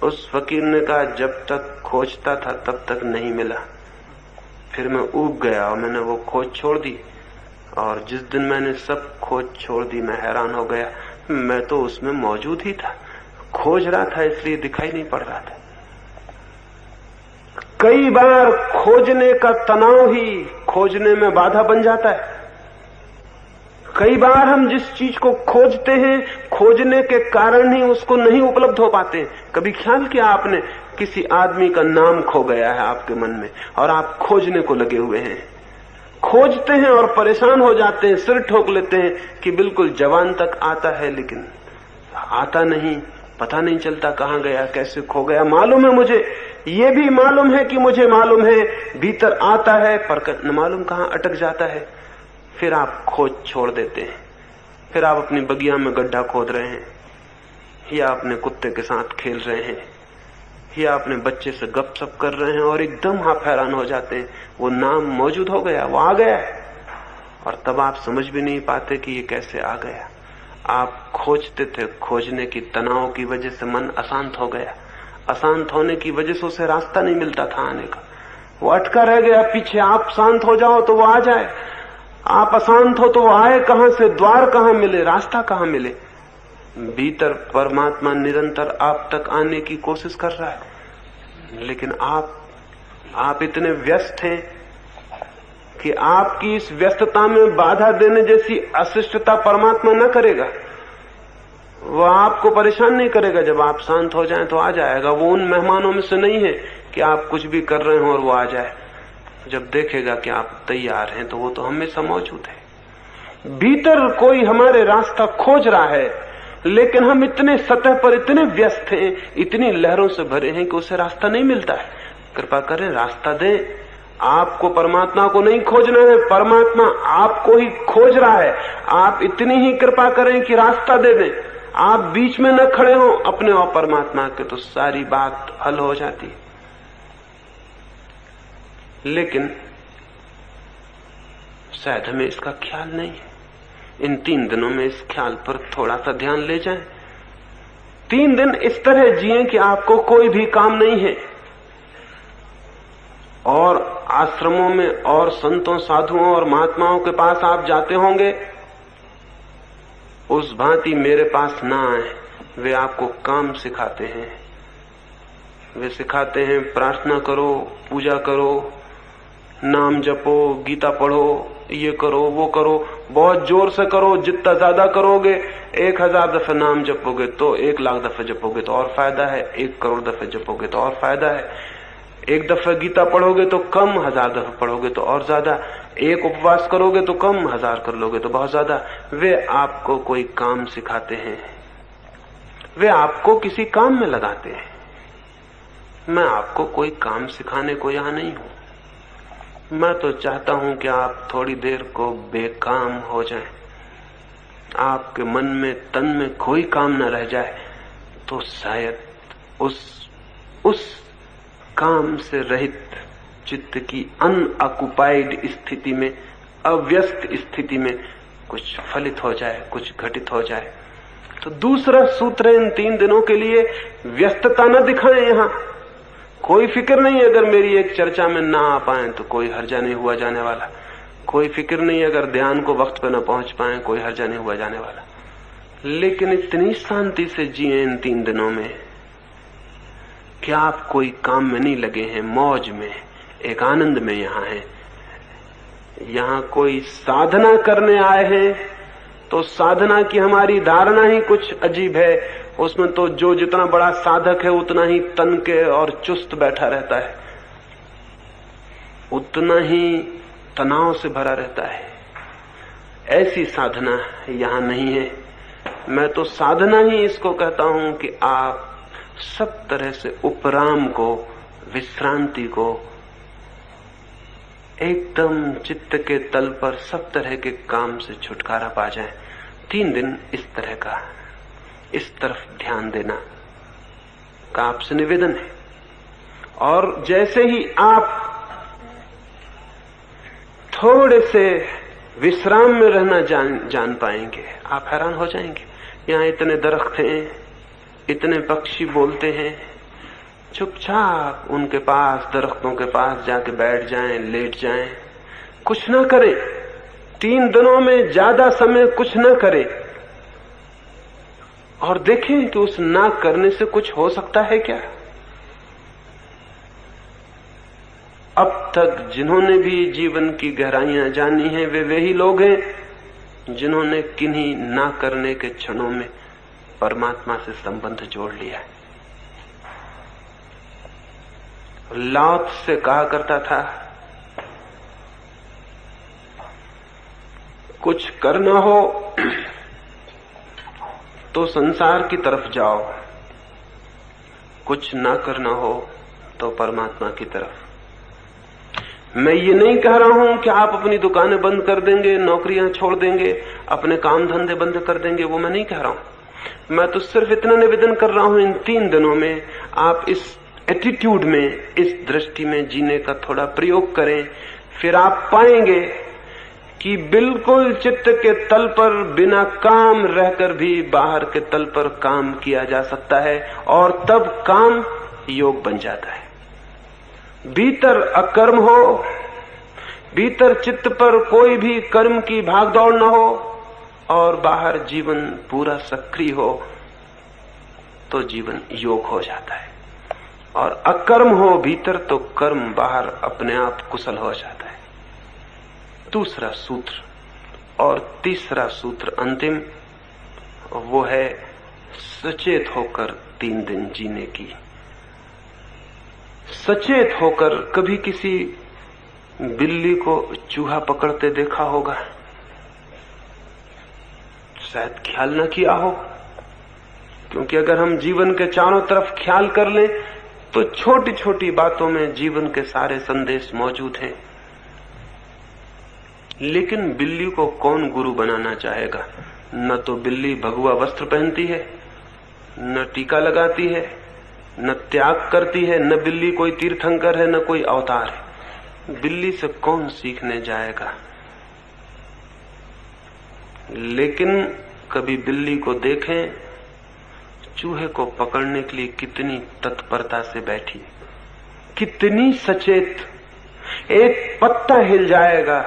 उस फकीर ने कहा जब तक खोजता था तब तक नहीं मिला, फिर मैं ऊब गया और मैंने वो खोज छोड़ दी। और जिस दिन मैंने सब खोज छोड़ दी मैं हैरान हो गया, मैं तो उसमें मौजूद ही था, खोज रहा था इसलिए दिखाई नहीं पड़ रहा था। कई बार खोजने का तनाव ही खोजने में बाधा बन जाता है। कई बार हम जिस चीज को खोजते हैं, खोजने के कारण ही उसको नहीं उपलब्ध हो पाते। कभी ख्याल किया आपने, किसी आदमी का नाम खो गया है आपके मन में और आप खोजने को लगे हुए हैं, खोजते हैं और परेशान हो जाते हैं, सिर ठोक लेते हैं कि बिल्कुल जवान तक आता है लेकिन आता नहीं, पता नहीं चलता कहां गया, कैसे खो गया। मालूम है मुझे, ये भी मालूम है कि मुझे मालूम है, भीतर आता है पर न मालूम कहां अटक जाता है। फिर आप खोज छोड़ देते हैं। फिर आप अपनी बगिया में गड्ढा खोद रहे हैं, या अपने कुत्ते के साथ खेल रहे हैं, या अपने बच्चे से गपशप कर रहे हैं और एकदम आप हैरान हो जाते हैं, वो नाम मौजूद हो गया, वो आ गया है। और तब आप समझ भी नहीं पाते कि ये कैसे आ गया। आप खोजते थे, खोजने की तनाव की वजह से मन अशांत हो गया, अशांत होने की वजह से उसे रास्ता नहीं मिलता था आने का, वो अटका रह गया पीछे। आप शांत हो जाओ तो वो आ जाए, आप अशांत हो तो वो आए कहां से, द्वार कहां मिले, रास्ता कहां मिले। भीतर परमात्मा निरंतर आप तक आने की कोशिश कर रहा है, लेकिन आप इतने व्यस्त हैं कि आपकी इस व्यस्तता में बाधा देने जैसी अशिष्टता परमात्मा न करेगा। वो आपको परेशान नहीं करेगा। जब आप शांत हो जाएं तो आ जाएगा। वो उन मेहमानों में से नहीं है कि आप कुछ भी कर रहे हो और वो आ जाए। जब देखेगा कि आप तैयार हैं तो वो तो हमेशा मौजूद है। भीतर कोई हमारे रास्ता खोज रहा है, लेकिन हम इतने सतह पर इतने व्यस्त हैं, इतनी लहरों से भरे हैं कि उसे रास्ता नहीं मिलता है। कृपा करें, रास्ता दें। आपको परमात्मा को नहीं खोजना है, परमात्मा आपको ही खोज रहा है। आप इतनी ही कृपा करें कि रास्ता दे दें। आप बीच में न खड़े हो अपने और परमात्मा के, तो सारी बात हल हो जाती है। लेकिन शायद हमें इसका ख्याल नहीं है। इन 3 दिनों में इस ख्याल पर थोड़ा सा ध्यान ले जाएं। 3 दिन इस तरह जिए कि आपको कोई भी काम नहीं है, और आश्रमों में और संतों, साधुओं और महात्माओं के पास आप जाते होंगे उस भांति मेरे पास ना आए। वे आपको काम सिखाते हैं। वे सिखाते हैं प्रार्थना करो, पूजा करो, नाम जपो, गीता पढ़ो, ये करो, वो करो, बहुत जोर से करो। जितना ज्यादा करोगे, 1000 दफे नाम जपोगे तो 1,00,000 दफे जपोगे तो और फायदा है, 1 करोड़ दफे जपोगे तो और फायदा है। 1 दफे गीता पढ़ोगे तो कम, 1000 दफे पढ़ोगे तो और ज्यादा। 1 उपवास करोगे तो कम, 1000 कर लोगे तो बहुत ज्यादा। वे आपको कोई काम सिखाते हैं, वे आपको किसी काम में लगाते हैं। मैं आपको कोई काम सिखाने को यहां नहीं हूं। मैं तो चाहता हूं कि आप थोड़ी देर को बेकाम हो जाएं, आपके मन में, तन में कोई काम न रह जाए, तो शायद उस काम से रहित चित्त की अनऑक्युपाइड स्थिति में, अव्यस्त स्थिति में कुछ फलित हो जाए, कुछ घटित हो जाए। तो दूसरा सूत्र इन 3 दिनों के लिए, व्यस्तता न दिखाएं। यहां कोई फिक्र नहीं अगर मेरी एक चर्चा में ना आ पाए तो कोई हर्जा नहीं हुआ जाने वाला। कोई फिक्र नहीं अगर ध्यान को वक्त पर न पहुंच पाए, कोई हर्जा नहीं हुआ जाने वाला। लेकिन इतनी शांति से जिए इन 3 दिनों में कि आप कोई काम में नहीं लगे हैं, मौज में, एक आनंद में यहां हैं। यहां कोई साधना करने आए हैं तो साधना की हमारी धारणा ही कुछ अजीब है। उसमें तो जो जितना बड़ा साधक है उतना ही तन के और चुस्त बैठा रहता है, उतना ही तनाव से भरा रहता है। ऐसी साधना यहां नहीं है। मैं तो साधना ही इसको कहता हूं कि आप सब तरह से उपराम को, विश्रांति को, एकदम चित्त के तल पर सब तरह के काम से छुटकारा पा जाएं। 3 दिन इस तरह का, इस तरफ ध्यान देना का आपसे निवेदन है। और जैसे ही आप थोड़े से विश्राम में रहना जान पाएंगे, आप हैरान हो जाएंगे। यहां इतने दरख्त हैं, इतने पक्षी बोलते हैं। चुपचाप उनके पास, दरख्तों के पास जाके बैठ जाएं, लेट जाएं, कुछ ना करें। 3 दिनों में ज्यादा समय कुछ ना करें और देखें कि उस ना करने से कुछ हो सकता है क्या। अब तक जिन्होंने भी जीवन की गहराइयां जानी हैं, वे ही लोग हैं जिन्होंने किन्हीं ना करने के क्षणों में परमात्मा से संबंध जोड़ लिया है। लाओत्से से कहा करता था, कुछ करना हो तो संसार की तरफ जाओ, कुछ ना करना हो तो परमात्मा की तरफ। मैं ये नहीं कह रहा हूं कि आप अपनी दुकानें बंद कर देंगे, नौकरियां छोड़ देंगे, अपने काम धंधे बंद कर देंगे, वो मैं नहीं कह रहा हूं। मैं तो सिर्फ इतना निवेदन कर रहा हूं, इन 3 दिनों में आप इस एटीट्यूड में, इस दृष्टि में जीने का थोड़ा प्रयोग करें। फिर आप पाएंगे कि बिल्कुल चित्त के तल पर बिना काम रहकर भी बाहर के तल पर काम किया जा सकता है, और तब काम योग बन जाता है। भीतर अकर्म हो, भीतर चित्त पर कोई भी कर्म की भागदौड़ न हो, और बाहर जीवन पूरा सक्रिय हो, तो जीवन योग हो जाता है। और अकर्म हो भीतर तो कर्म बाहर अपने आप कुशल हो जाता है। दूसरा सूत्र और तीसरा सूत्र अंतिम, वो है सचेत होकर 3 दिन जीने की। सचेत होकर कभी किसी बिल्ली को चूहा पकड़ते देखा होगा? शायद ख्याल न किया हो, क्योंकि अगर हम जीवन के चारों तरफ ख्याल कर लें तो छोटी छोटी बातों में जीवन के सारे संदेश मौजूद हैं। लेकिन बिल्ली को कौन गुरु बनाना चाहेगा? न तो बिल्ली भगवा वस्त्र पहनती है, न टीका लगाती है, न त्याग करती है, न बिल्ली कोई तीर्थंकर है, न कोई अवतार है। बिल्ली से कौन सीखने जाएगा? लेकिन कभी बिल्ली को देखें, चूहे को पकड़ने के लिए कितनी तत्परता से बैठी, कितनी सचेत। एक पत्ता हिल जाएगा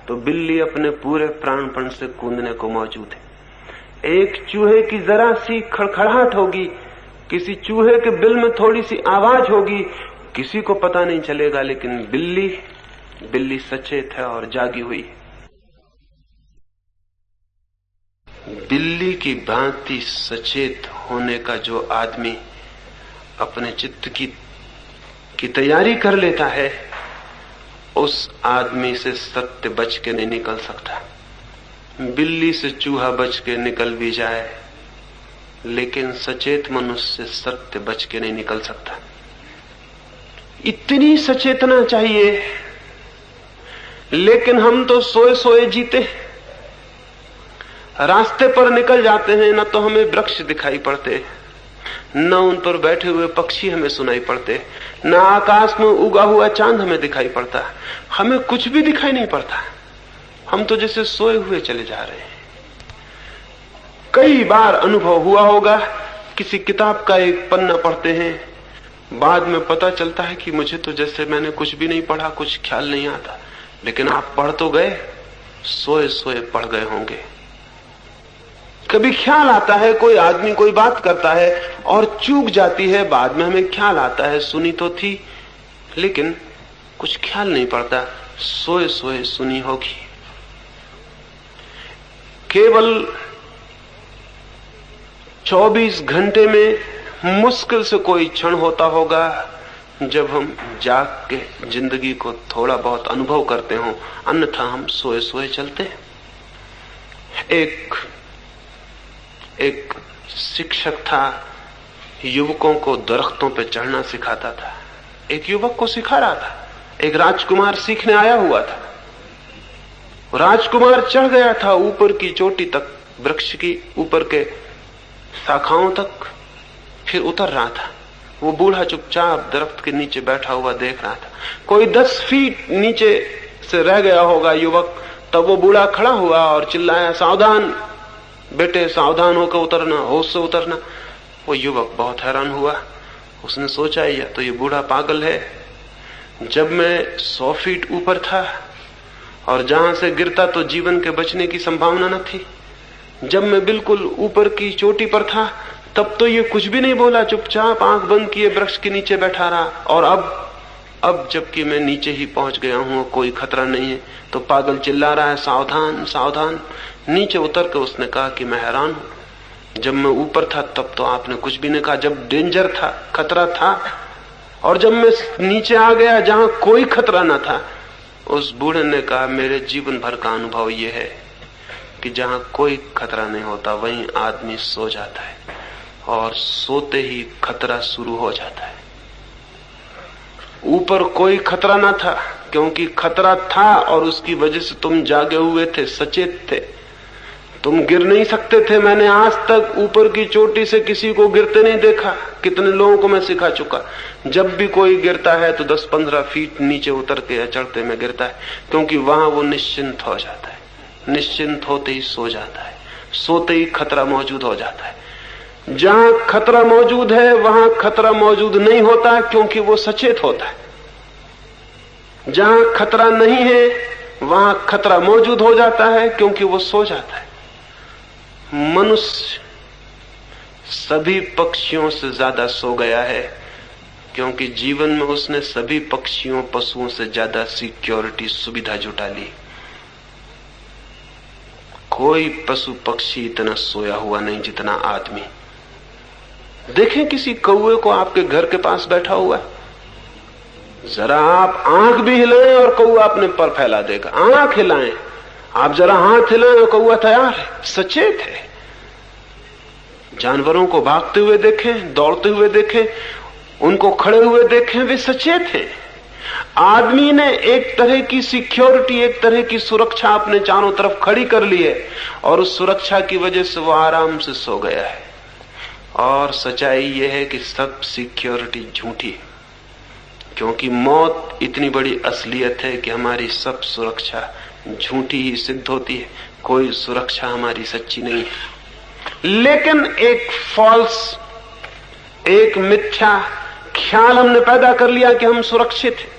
तो बिल्ली अपने पूरे प्राणपण से कूदने को मौजूद है। एक चूहे की जरा सी खड़खड़ाहट होगी, किसी चूहे के बिल में थोड़ी सी आवाज होगी, किसी को पता नहीं चलेगा, लेकिन बिल्ली सचेत है और जागी हुई। बिल्ली की भांति सचेत होने का जो आदमी अपने चित्त की तैयारी कर लेता है, उस आदमी से सत्य बच के नहीं निकल सकता। बिल्ली से चूहा बच के निकल भी जाए, लेकिन सचेत मनुष्य से सत्य बच के नहीं निकल सकता। इतनी सचेतना चाहिए, लेकिन हम तो सोए सोए जीते। रास्ते पर निकल जाते हैं, न तो हमें वृक्ष दिखाई पड़ते, न उन पर बैठे हुए पक्षी हमें सुनाई पड़ते, न आकाश में उगा हुआ चांद हमें दिखाई पड़ता। हमें कुछ भी दिखाई नहीं पड़ता। हम तो जैसे सोए हुए चले जा रहे हैं। कई बार अनुभव हुआ होगा, किसी किताब का एक पन्ना पढ़ते हैं, बाद में पता चलता है कि मुझे तो जैसे मैंने कुछ भी नहीं पढ़ा, कुछ ख्याल नहीं आता। लेकिन आप पढ़ तो गए, सोए सोए पढ़ गए होंगे। कभी ख्याल आता है, कोई आदमी कोई बात करता है और चूक जाती है, बाद में हमें ख्याल आता है सुनी तो थी, लेकिन कुछ ख्याल नहीं पड़ता, सोए सोए सुनी होगी। केवल 24 घंटे में मुश्किल से कोई क्षण होता होगा जब हम जाग के जिंदगी को थोड़ा बहुत अनुभव करते हो, अन्यथा हम सोए सोए चलते हैं। एक शिक्षक था, युवकों को दरख्तों पे चढ़ना सिखाता था। एक युवक को सिखा रहा था, एक राजकुमार सीखने आया हुआ था। राजकुमार चढ़ गया था ऊपर की चोटी तक, वृक्ष की ऊपर के शाखाओं तक, फिर उतर रहा था। वो बूढ़ा चुपचाप दरख्त के नीचे बैठा हुआ देख रहा था। कोई 10 फीट नीचे से रह गया होगा युवक, तब वो बूढ़ा खड़ा हुआ और चिल्लाया, सावधान बेटे, सावधान होकर उतरना, होश से उतरना। वो युवक बहुत हैरान हुआ। उसने सोचा, या तो ये बूढ़ा पागल है। जब मैं 100 फीट ऊपर था और जहां से गिरता तो जीवन के बचने की संभावना न थी, जब मैं बिल्कुल ऊपर की चोटी पर था तब तो ये कुछ भी नहीं बोला, चुपचाप आंख बंद किए वृक्ष के नीचे बैठा रहा। और अब जबकि मैं नीचे ही पहुंच गया हूं, कोई खतरा नहीं है, तो पागल चिल्ला रहा है, सावधान सावधान। नीचे उतर के उसने कहा कि मैं हैरान हूं, जब मैं ऊपर था तब तो आपने कुछ भी नहीं कहा, जब डेंजर था, खतरा था, और जब मैं नीचे आ गया जहां कोई खतरा न था। उस बूढ़े ने कहा, मेरे जीवन भर का अनुभव यह है कि जहां कोई खतरा नहीं होता वहीं आदमी सो जाता है, और सोते ही खतरा शुरू हो जाता है। ऊपर कोई खतरा न था, क्योंकि खतरा था और उसकी वजह से तुम जागे हुए थे, सचेत थे, तुम गिर नहीं सकते थे। मैंने आज तक ऊपर की चोटी से किसी को गिरते नहीं देखा। कितने लोगों को मैं सिखा चुका, जब भी कोई गिरता है तो 10-15 फीट नीचे उतर के या चढ़ते में गिरता है, क्योंकि वहां वो निश्चिंत हो जाता है। निश्चिंत होते ही सो जाता है, सोते ही खतरा मौजूद हो जाता है। जहां खतरा मौजूद है वहां खतरा मौजूद नहीं होता, क्योंकि वो सचेत होता है। जहां खतरा नहीं है वहां खतरा मौजूद हो जाता है, क्योंकि वो सो जाता है। मनुष्य सभी पक्षियों से ज्यादा सो गया है, क्योंकि जीवन में उसने सभी पक्षियों पशुओं से ज्यादा सिक्योरिटी सुविधा जुटा ली। कोई पशु पक्षी इतना सोया हुआ नहीं जितना आदमी। देखें किसी कौवे को आपके घर के पास बैठा हुआ, जरा आप आंख भी हिलाएं और कौवा अपने पर फैला देगा। आंख हिलाएं, आप जरा हाथ हिलाएं और कौवा तैयार है, सचेत है। जानवरों को भागते हुए देखें, दौड़ते हुए देखें, उनको खड़े हुए देखें, वे सचेत हैं। आदमी ने एक तरह की सिक्योरिटी, एक तरह की सुरक्षा अपने चारों तरफ खड़ी कर ली है, और उस सुरक्षा की वजह से वो आराम से सो गया है। और सच्चाई यह है कि सब सिक्योरिटी झूठी है, क्योंकि मौत इतनी बड़ी असलियत है कि हमारी सब सुरक्षा झूठी ही सिद्ध होती है। कोई सुरक्षा हमारी सच्ची नहीं है। लेकिन एक फॉल्स, एक मिथ्या ख्याल हमने पैदा कर लिया कि हम सुरक्षित हैं।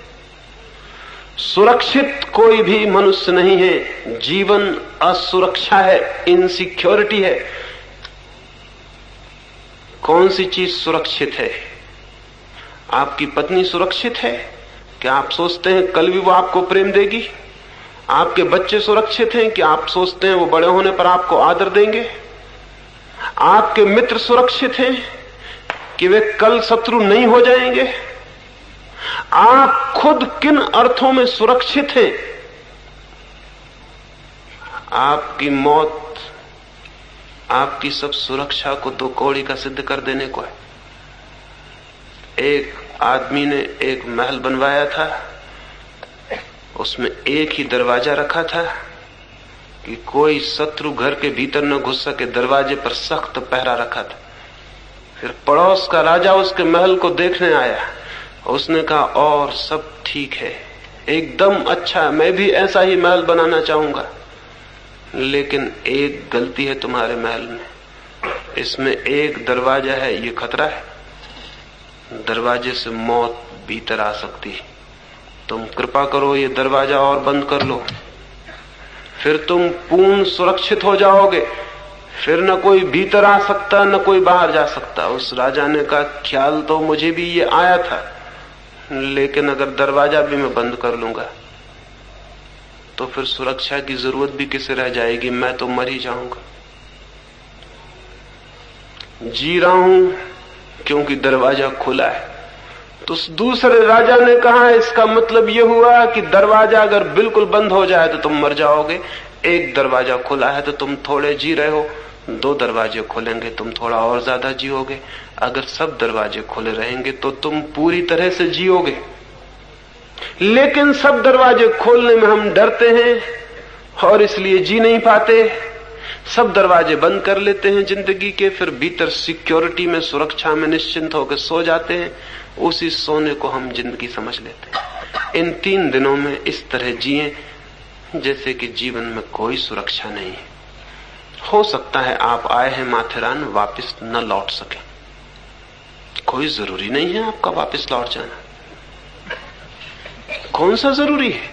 सुरक्षित कोई भी मनुष्य नहीं है। जीवन असुरक्षा है, इनसिक्योरिटी है, कौन सी चीज सुरक्षित है? आपकी पत्नी सुरक्षित है? क्या आप सोचते हैं कल भी वो आपको प्रेम देगी? आपके बच्चे सुरक्षित हैं कि आप सोचते हैं वो बड़े होने पर आपको आदर देंगे? आपके मित्र सुरक्षित हैं कि वे कल शत्रु नहीं हो जाएंगे? आप खुद किन अर्थों में सुरक्षित हैं? आपकी मौत आपकी सब सुरक्षा को दो कौड़ी का सिद्ध कर देने को है। एक आदमी ने एक महल बनवाया था, उसमें एक ही दरवाजा रखा था कि कोई शत्रु घर के भीतर न घुस सके। दरवाजे पर सख्त पहरा रखा था। फिर पड़ोस का राजा उसके महल को देखने आया। उसने कहा और सब ठीक है, एकदम अच्छा, मैं भी ऐसा ही महल बनाना चाहूंगा, लेकिन एक गलती है तुम्हारे महल में, इसमें एक दरवाजा है, ये खतरा है, दरवाजे से मौत भीतर आ सकती है, तुम कृपा करो ये दरवाजा और बंद कर लो, फिर तुम पूर्ण सुरक्षित हो जाओगे, फिर न कोई भीतर आ सकता न कोई बाहर जा सकता। उस राजा ने कहा ख्याल तो मुझे भी ये आया था, लेकिन अगर दरवाजा भी मैं बंद कर लूंगा तो फिर सुरक्षा की जरूरत भी किसे रह जाएगी? मैं तो मर ही जाऊंगा। जी रहा हूं क्योंकि दरवाजा खुला है। तो उस दूसरे राजा ने कहा इसका मतलब यह हुआ कि दरवाजा अगर बिल्कुल बंद हो जाए तो तुम मर जाओगे, एक दरवाजा खुला है तो तुम थोड़े जी रहे हो, दो दरवाजे खुलेंगे तुम थोड़ा और ज्यादा जियोगे, अगर सब दरवाजे खुले रहेंगे तो तुम पूरी तरह से जियोगे। लेकिन सब दरवाजे खोलने में हम डरते हैं और इसलिए जी नहीं पाते। सब दरवाजे बंद कर लेते हैं जिंदगी के, फिर भीतर सिक्योरिटी में, सुरक्षा में निश्चिंत होकर सो जाते हैं। उसी सोने को हम जिंदगी समझ लेते हैं। इन 3 दिनों में इस तरह जिए जैसे कि जीवन में कोई सुरक्षा नहीं है। हो सकता है आप आए हैं माथेरान, वापस न लौट सके, कोई जरूरी नहीं है आपका वापस लौट जाना। कौन सा जरूरी है?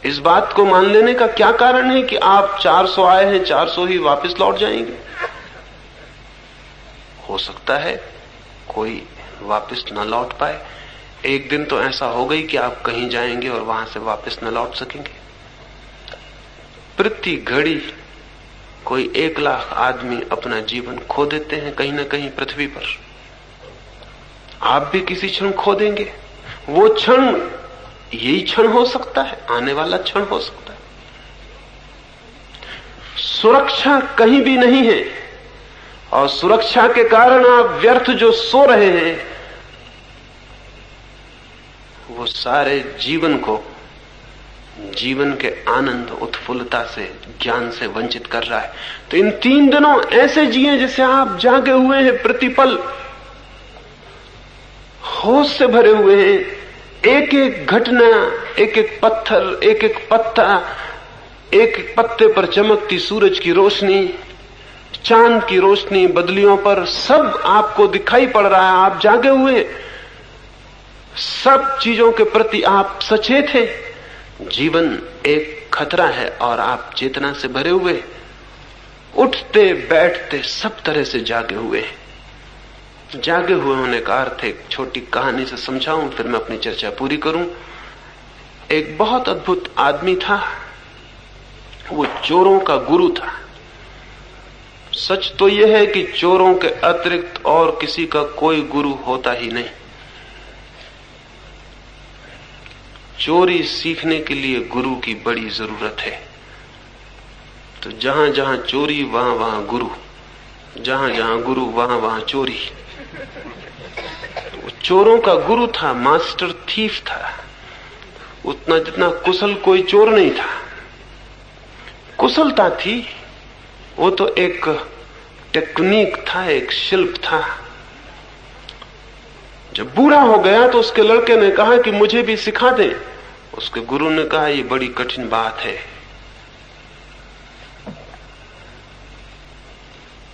इस बात को मान लेने का क्या कारण है कि आप 400 आए हैं, 400 ही वापस लौट जाएंगे? हो सकता है कोई वापस न लौट पाए। एक दिन तो ऐसा हो गई कि आप कहीं जाएंगे और वहां से वापस न लौट सकेंगे। प्रति घड़ी कोई 1 लाख आदमी अपना जीवन खो देते हैं कहीं न कहीं पृथ्वी पर। आप भी किसी क्षण खो देंगे। वो क्षण यही क्षण हो सकता है, आने वाला क्षण हो सकता है। सुरक्षा कहीं भी नहीं है और सुरक्षा के कारण आप व्यर्थ जो सो रहे हैं वो सारे जीवन को, जीवन के आनंद, उत्फुल्लता से, ज्ञान से वंचित कर रहा है। तो इन 3 दिनों ऐसे जिए जैसे आप जागे हुए हैं, प्रतिपल होश से भरे हुए हैं। एक एक घटना, एक एक पत्थर, एक एक पत्ता, एक एक पत्ते पर चमकती सूरज की रोशनी, चांद की रोशनी बदलियों पर, सब आपको दिखाई पड़ रहा है। आप जागे हुए, सब चीजों के प्रति आप सचेत हैं। जीवन एक खतरा है और आप चेतना से भरे हुए, उठते बैठते सब तरह से जागे हुए हैं। जागे हुए होने का अर्थ एक छोटी कहानी से समझाऊं, फिर मैं अपनी चर्चा पूरी करूं। एक बहुत अद्भुत आदमी था, वो चोरों का गुरु था। सच तो यह है कि चोरों के अतिरिक्त और किसी का कोई गुरु होता ही नहीं। चोरी सीखने के लिए गुरु की बड़ी जरूरत है। तो जहां जहां चोरी वहां वहां गुरु, जहां जहां गुरु वहां वहां चोरी। वो चोरों का गुरु था, मास्टर थीफ था। उतना जितना कुशल कोई चोर नहीं था। कुशलता थी, वो तो एक टेक्निक था, एक शिल्प था। जब बूढ़ा हो गया तो उसके लड़के ने कहा कि मुझे भी सिखा दे। उसके गुरु ने कहा ये बड़ी कठिन बात है।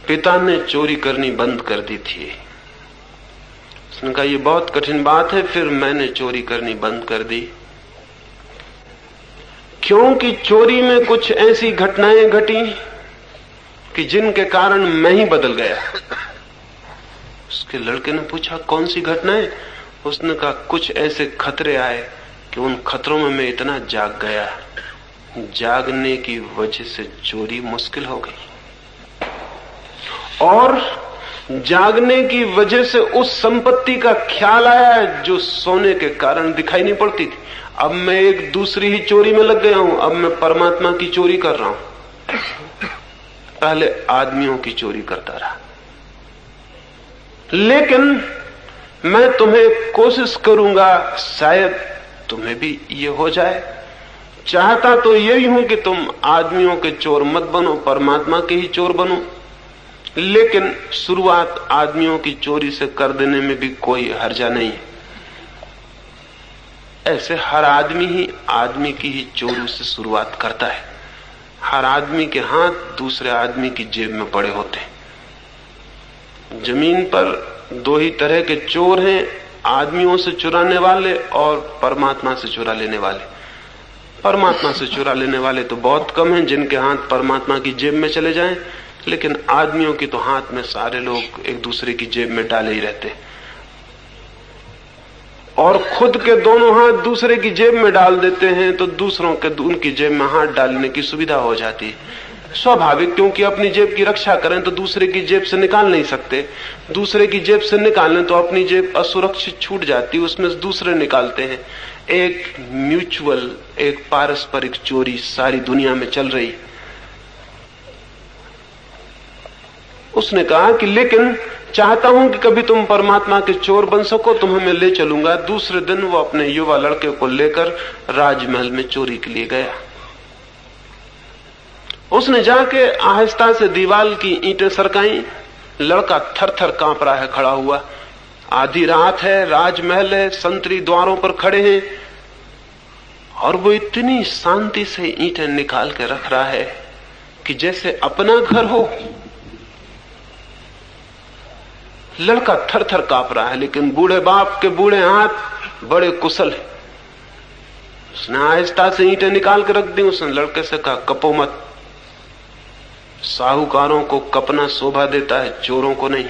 पिता ने चोरी करनी बंद कर दी थी। उसने कहा ये बहुत कठिन बात है, फिर मैंने चोरी करनी बंद कर दी, क्योंकि चोरी में कुछ ऐसी घटनाएं घटी कि जिनके कारण मैं ही बदल गया। उसके लड़के ने पूछा, कौन सी घटना है? उसने कहा, कुछ ऐसे खतरे आए कि उन खतरों में मैं इतना जाग गया, जागने की वजह से चोरी मुश्किल हो गई, और जागने की वजह से उस संपत्ति का ख्याल आया जो सोने के कारण दिखाई नहीं पड़ती थी। अब मैं एक दूसरी ही चोरी में लग गया हूं, अब मैं परमात्मा की चोरी कर रहा हूं। पहले आदमियों की चोरी करता रहा, लेकिन मैं तुम्हें कोशिश करूंगा, शायद तुम्हें भी ये हो जाए। चाहता तो यही हूं कि तुम आदमियों के चोर मत बनो, परमात्मा के ही चोर बनो, लेकिन शुरुआत आदमियों की चोरी से कर देने में भी कोई हर्जा नहीं है। ऐसे हर आदमी ही आदमी की ही चोरी से शुरुआत करता है। हर आदमी के हाथ दूसरे आदमी की जेब में पड़े होते हैं। जमीन पर दो ही तरह के चोर हैं, आदमियों से चुराने वाले और परमात्मा से चुरा लेने वाले। परमात्मा से चुरा लेने वाले तो बहुत कम हैं जिनके हाथ परमात्मा की जेब में चले जाएं, लेकिन आदमियों की तो हाथ में सारे लोग एक दूसरे की जेब में डाले ही रहते हैं, और खुद के दोनों हाथ दूसरे की जेब में डाल देते हैं तो दूसरों के उनकी जेब में हाथ डालने की सुविधा हो जाती है। स्वाभाविक, क्योंकि अपनी जेब की रक्षा करें तो दूसरे की जेब से निकाल नहीं सकते। दूसरे की जेब से निकालें तो अपनी जेब असुरक्षित छूट जाती, उसमें से दूसरे निकालते हैं। एक म्यूचुअल, एक पारस्परिक चोरी सारी दुनिया में चल रही। उसने कहा कि लेकिन चाहता हूं कि कभी तुम परमात्मा के चोर बन सको, तुम्हें मैं ले चलूंगा। दूसरे दिन वो अपने युवा लड़के को लेकर राजमहल में चोरी के लिए गया। उसने जाके आहिस्ता से दीवार की ईंटें सरकाई। लड़का थर थर कांप रहा है खड़ा हुआ। आधी रात है, राजमहल है, संतरी द्वारों पर खड़े हैं, और वो इतनी शांति से ईंटें निकाल के रख रहा है कि जैसे अपना घर हो। लड़का थर थर कांप रहा है, लेकिन बूढ़े बाप के बूढ़े हाथ बड़े कुशल है। उसने आहिस्ता से ईंटें निकाल के रख दी। उसने लड़के से कहा, कपो मत। साहूकारों को कपना शोभा देता है, चोरों को नहीं।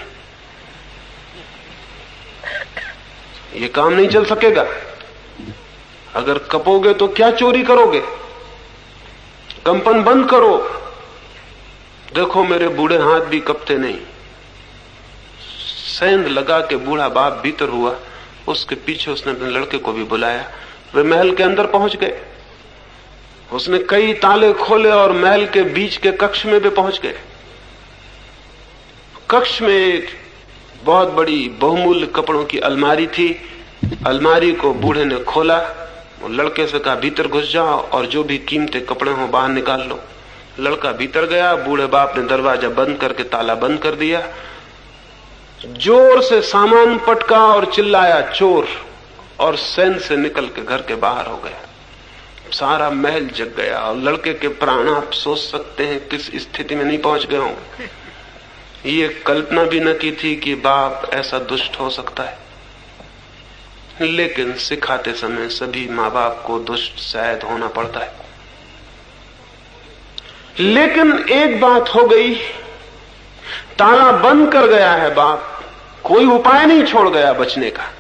ये काम नहीं चल सकेगा। अगर कपोगे तो क्या चोरी करोगे? कंपन बंद करो। देखो मेरे बूढ़े हाथ भी कपते नहीं। सेंध लगा के बूढ़ा बाप भीतर हुआ। उसके पीछे उसने अपने लड़के को भी बुलाया। वे महल के अंदर पहुंच गए। उसने कई ताले खोले और महल के बीच के कक्ष में भी पहुंच गए। कक्ष में एक बहुत बड़ी बहुमूल्य कपड़ों की अलमारी थी। अलमारी को बूढ़े ने खोला। वो लड़के से कहा, भीतर घुस जाओ और जो भी कीमती कपड़े हो बाहर निकाल लो। लड़का भीतर गया। बूढ़े बाप ने दरवाजा बंद करके ताला बंद कर दिया। जोर से सामान पटका और चिल्लाया, चोर, और सैन से निकल के घर के बाहर हो गया। सारा महल जग गया और लड़के के प्राण आप सोच सकते हैं किस स्थिति में नहीं पहुंच गए होंगे। ये कल्पना भी न की थी कि बाप ऐसा दुष्ट हो सकता है, लेकिन सिखाते समय सभी माँ बाप को दुष्ट शायद होना पड़ता है। लेकिन एक बात हो गई, ताला बंद कर गया है बाप, कोई उपाय नहीं छोड़ गया बचने का।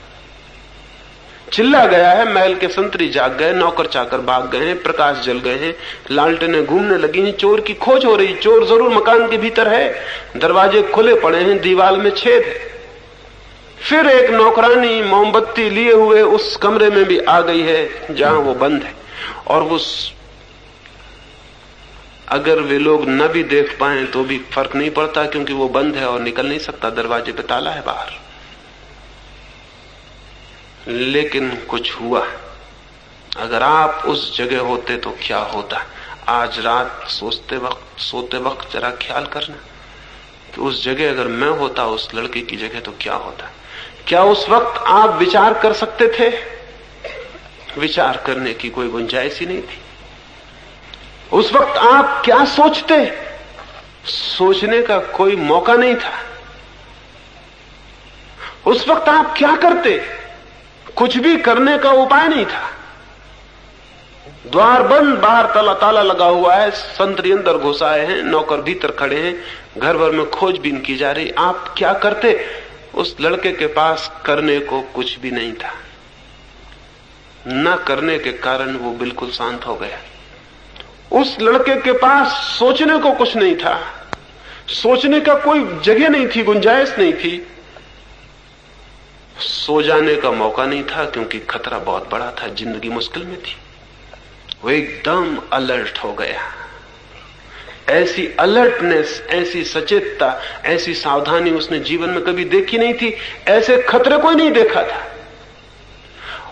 चिल्ला गया है, महल के संतरी जाग गए, नौकर चाकर भाग गए हैं, प्रकाश जल गए हैं, लालटेनें घूमने लगी हैं, चोर की खोज हो रही। चोर जरूर मकान के भीतर है, दरवाजे खुले पड़े हैं, दीवार में छेद है। फिर एक नौकरानी मोमबत्ती लिए हुए उस कमरे में भी आ गई है जहां वो बंद है, और वो अगर वे लोग न भी देख पाए तो भी फर्क नहीं पड़ता, क्योंकि वो बंद है और निकल नहीं सकता, दरवाजे पे ताला है बाहर। लेकिन कुछ हुआ। अगर आप उस जगह होते तो क्या होता? आज रात सोते वक्त जरा ख्याल करना कि उस जगह अगर मैं होता, उस लड़के की जगह, तो क्या होता। क्या उस वक्त आप विचार कर सकते थे? विचार करने की कोई गुंजाइश ही नहीं थी। उस वक्त आप क्या सोचते? सोचने का कोई मौका नहीं था। उस वक्त आप क्या करते? कुछ भी करने का उपाय नहीं था। द्वार बंद, बाहर ताला लगा हुआ है, संतरी अंदर घुस आए हैं, नौकर भीतर खड़े हैं, घर भर में खोजबीन की जा रही। आप क्या करते? उस लड़के के पास करने को कुछ भी नहीं था। न करने के कारण वो बिल्कुल शांत हो गया। उस लड़के के पास सोचने को कुछ नहीं था, सोचने का कोई जगह नहीं थी, गुंजाइश नहीं थी। सो जाने का मौका नहीं था क्योंकि खतरा बहुत बड़ा था, जिंदगी मुश्किल में थी। वो एकदम अलर्ट हो गया। ऐसी अलर्टनेस, ऐसी सचेतता, ऐसी सावधानी उसने जीवन में कभी देखी नहीं थी। ऐसे खतरे को ही नहीं देखा था।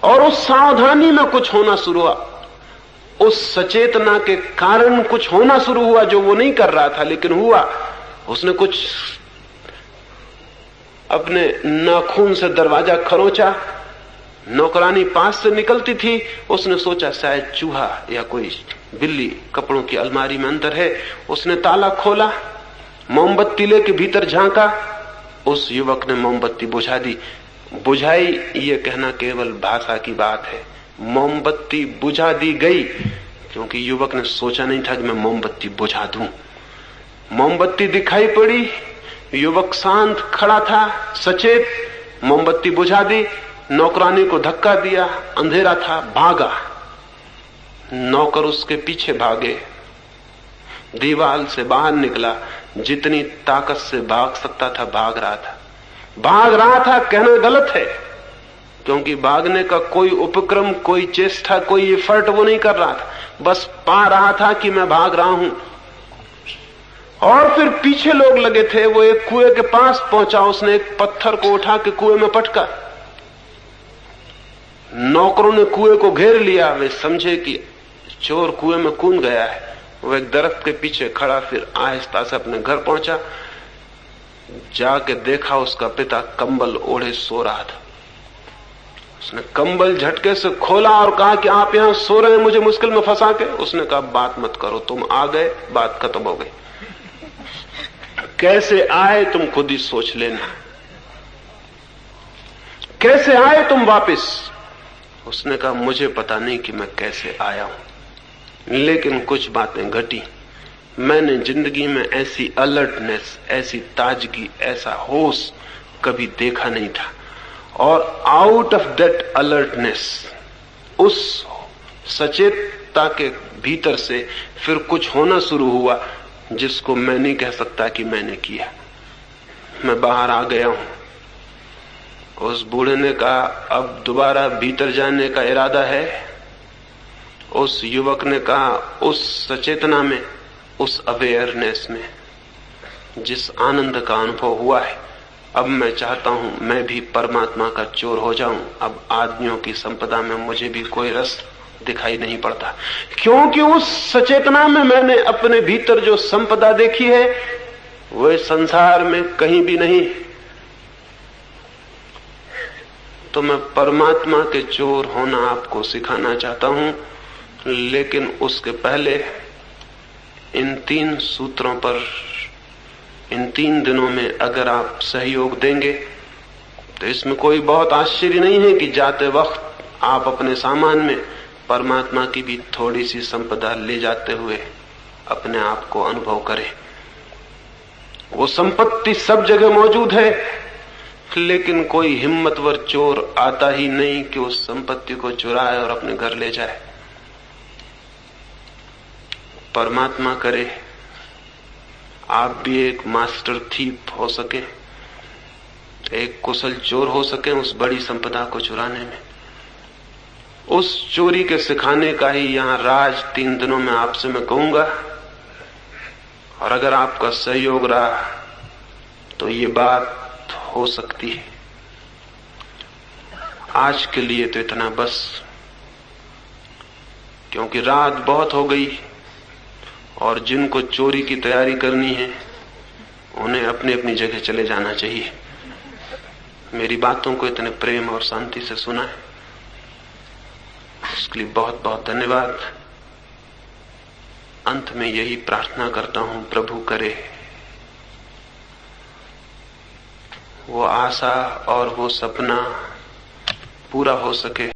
और उस सावधानी में कुछ होना शुरू हुआ, उस सचेतना के कारण कुछ होना शुरू हुआ जो वो नहीं कर रहा था, लेकिन हुआ। उसने कुछ अपने नाखून से दरवाजा खरोंचा। नौकरानी पास से निकलती थी। उसने सोचा शायद चूहा या कोई बिल्ली कपड़ों की अलमारी में अंदर है। उसने ताला खोला, मोमबत्ती लेके भीतर झांका। उस युवक ने मोमबत्ती बुझा दी। बुझाई ये कहना केवल भाषा की बात है। मोमबत्ती बुझा दी गई क्योंकि युवक ने सोचा नहीं था कि मैं मोमबत्ती बुझा दूं। मोमबत्ती दिखाई पड़ी, युवक शांत खड़ा था, सचेत। मोमबत्ती बुझा दी, नौकरानी को धक्का दिया, अंधेरा था, भागा। नौकर उसके पीछे भागे, दीवार से बाहर निकला, जितनी ताकत से भाग सकता था भाग रहा था। कहना गलत है क्योंकि भागने का कोई उपक्रम, कोई चेष्टा, कोई एफर्ट वो नहीं कर रहा था, बस पा रहा था कि मैं भाग रहा हूं। और फिर पीछे लोग लगे थे। वो एक कुएं के पास पहुंचा, उसने एक पत्थर को उठा के कुएं में पटका। नौकरों ने कुएं को घेर लिया। वे समझे कि चोर कुएं में कूद गया है। वो एक दरख्त के पीछे खड़ा, फिर आहिस्ता से अपने घर पहुंचा। जाके देखा उसका पिता कंबल ओढ़े सो रहा था। उसने कंबल झटके से खोला और कहा कि आप यहां सो रहे हैं मुझे मुश्किल में फंसा के। उसने कहा बात मत करो, तुम आ गए, बात खत्म हो गई। कैसे आए तुम खुद ही सोच लेना, कैसे आए तुम वापिस। उसने कहा मुझे पता नहीं कि मैं कैसे आया हूं, लेकिन कुछ बातें घटी। मैंने जिंदगी में ऐसी अलर्टनेस, ऐसी ताजगी, ऐसा होश कभी देखा नहीं था। और आउट ऑफ दैट अलर्टनेस, उस सचेतता के भीतर से फिर कुछ होना शुरू हुआ जिसको मैं नहीं कह सकता कि मैंने किया। मैं बाहर आ गया हूं। उस बूढ़े ने कहा अब दोबारा भीतर जाने का इरादा है। उस युवक ने कहा उस सचेतना में, उस अवेयरनेस में जिस आनंद का अनुभव हुआ है, अब मैं चाहता हूं मैं भी परमात्मा का चोर हो जाऊं। अब आदमियों की संपदा में मुझे भी कोई रस दिखाई नहीं पड़ता, क्योंकि उस सचेतना में मैंने अपने भीतर जो संपदा देखी है वह संसार में कहीं भी नहीं। तो मैं परमात्मा के चोर होना आपको सिखाना चाहता हूं, लेकिन उसके पहले इन 3 सूत्रों पर, इन 3 दिनों में अगर आप सहयोग देंगे तो इसमें कोई बहुत आश्चर्य नहीं है कि जाते वक्त आप अपने सामान में परमात्मा की भी थोड़ी सी संपदा ले जाते हुए अपने आप को अनुभव करें। वो संपत्ति सब जगह मौजूद है, लेकिन कोई हिम्मतवर चोर आता ही नहीं कि उस संपत्ति को चुराए और अपने घर ले जाए। परमात्मा करे आप भी एक मास्टर थीप हो सके, एक कुशल चोर हो सके उस बड़ी संपदा को चुराने में। उस चोरी के सिखाने का ही यहां राज 3 दिनों में आपसे मैं कहूंगा। और अगर आपका सहयोग रहा तो ये बात हो सकती है। आज के लिए तो इतना बस, क्योंकि रात बहुत हो गई और जिनको चोरी की तैयारी करनी है उन्हें अपनी अपनी जगह चले जाना चाहिए। मेरी बातों को इतने प्रेम और शांति से सुना है, उसके लिए बहुत बहुत धन्यवाद। अंत में यही प्रार्थना करता हूं, प्रभु करे वो आशा और वो सपना पूरा हो सके।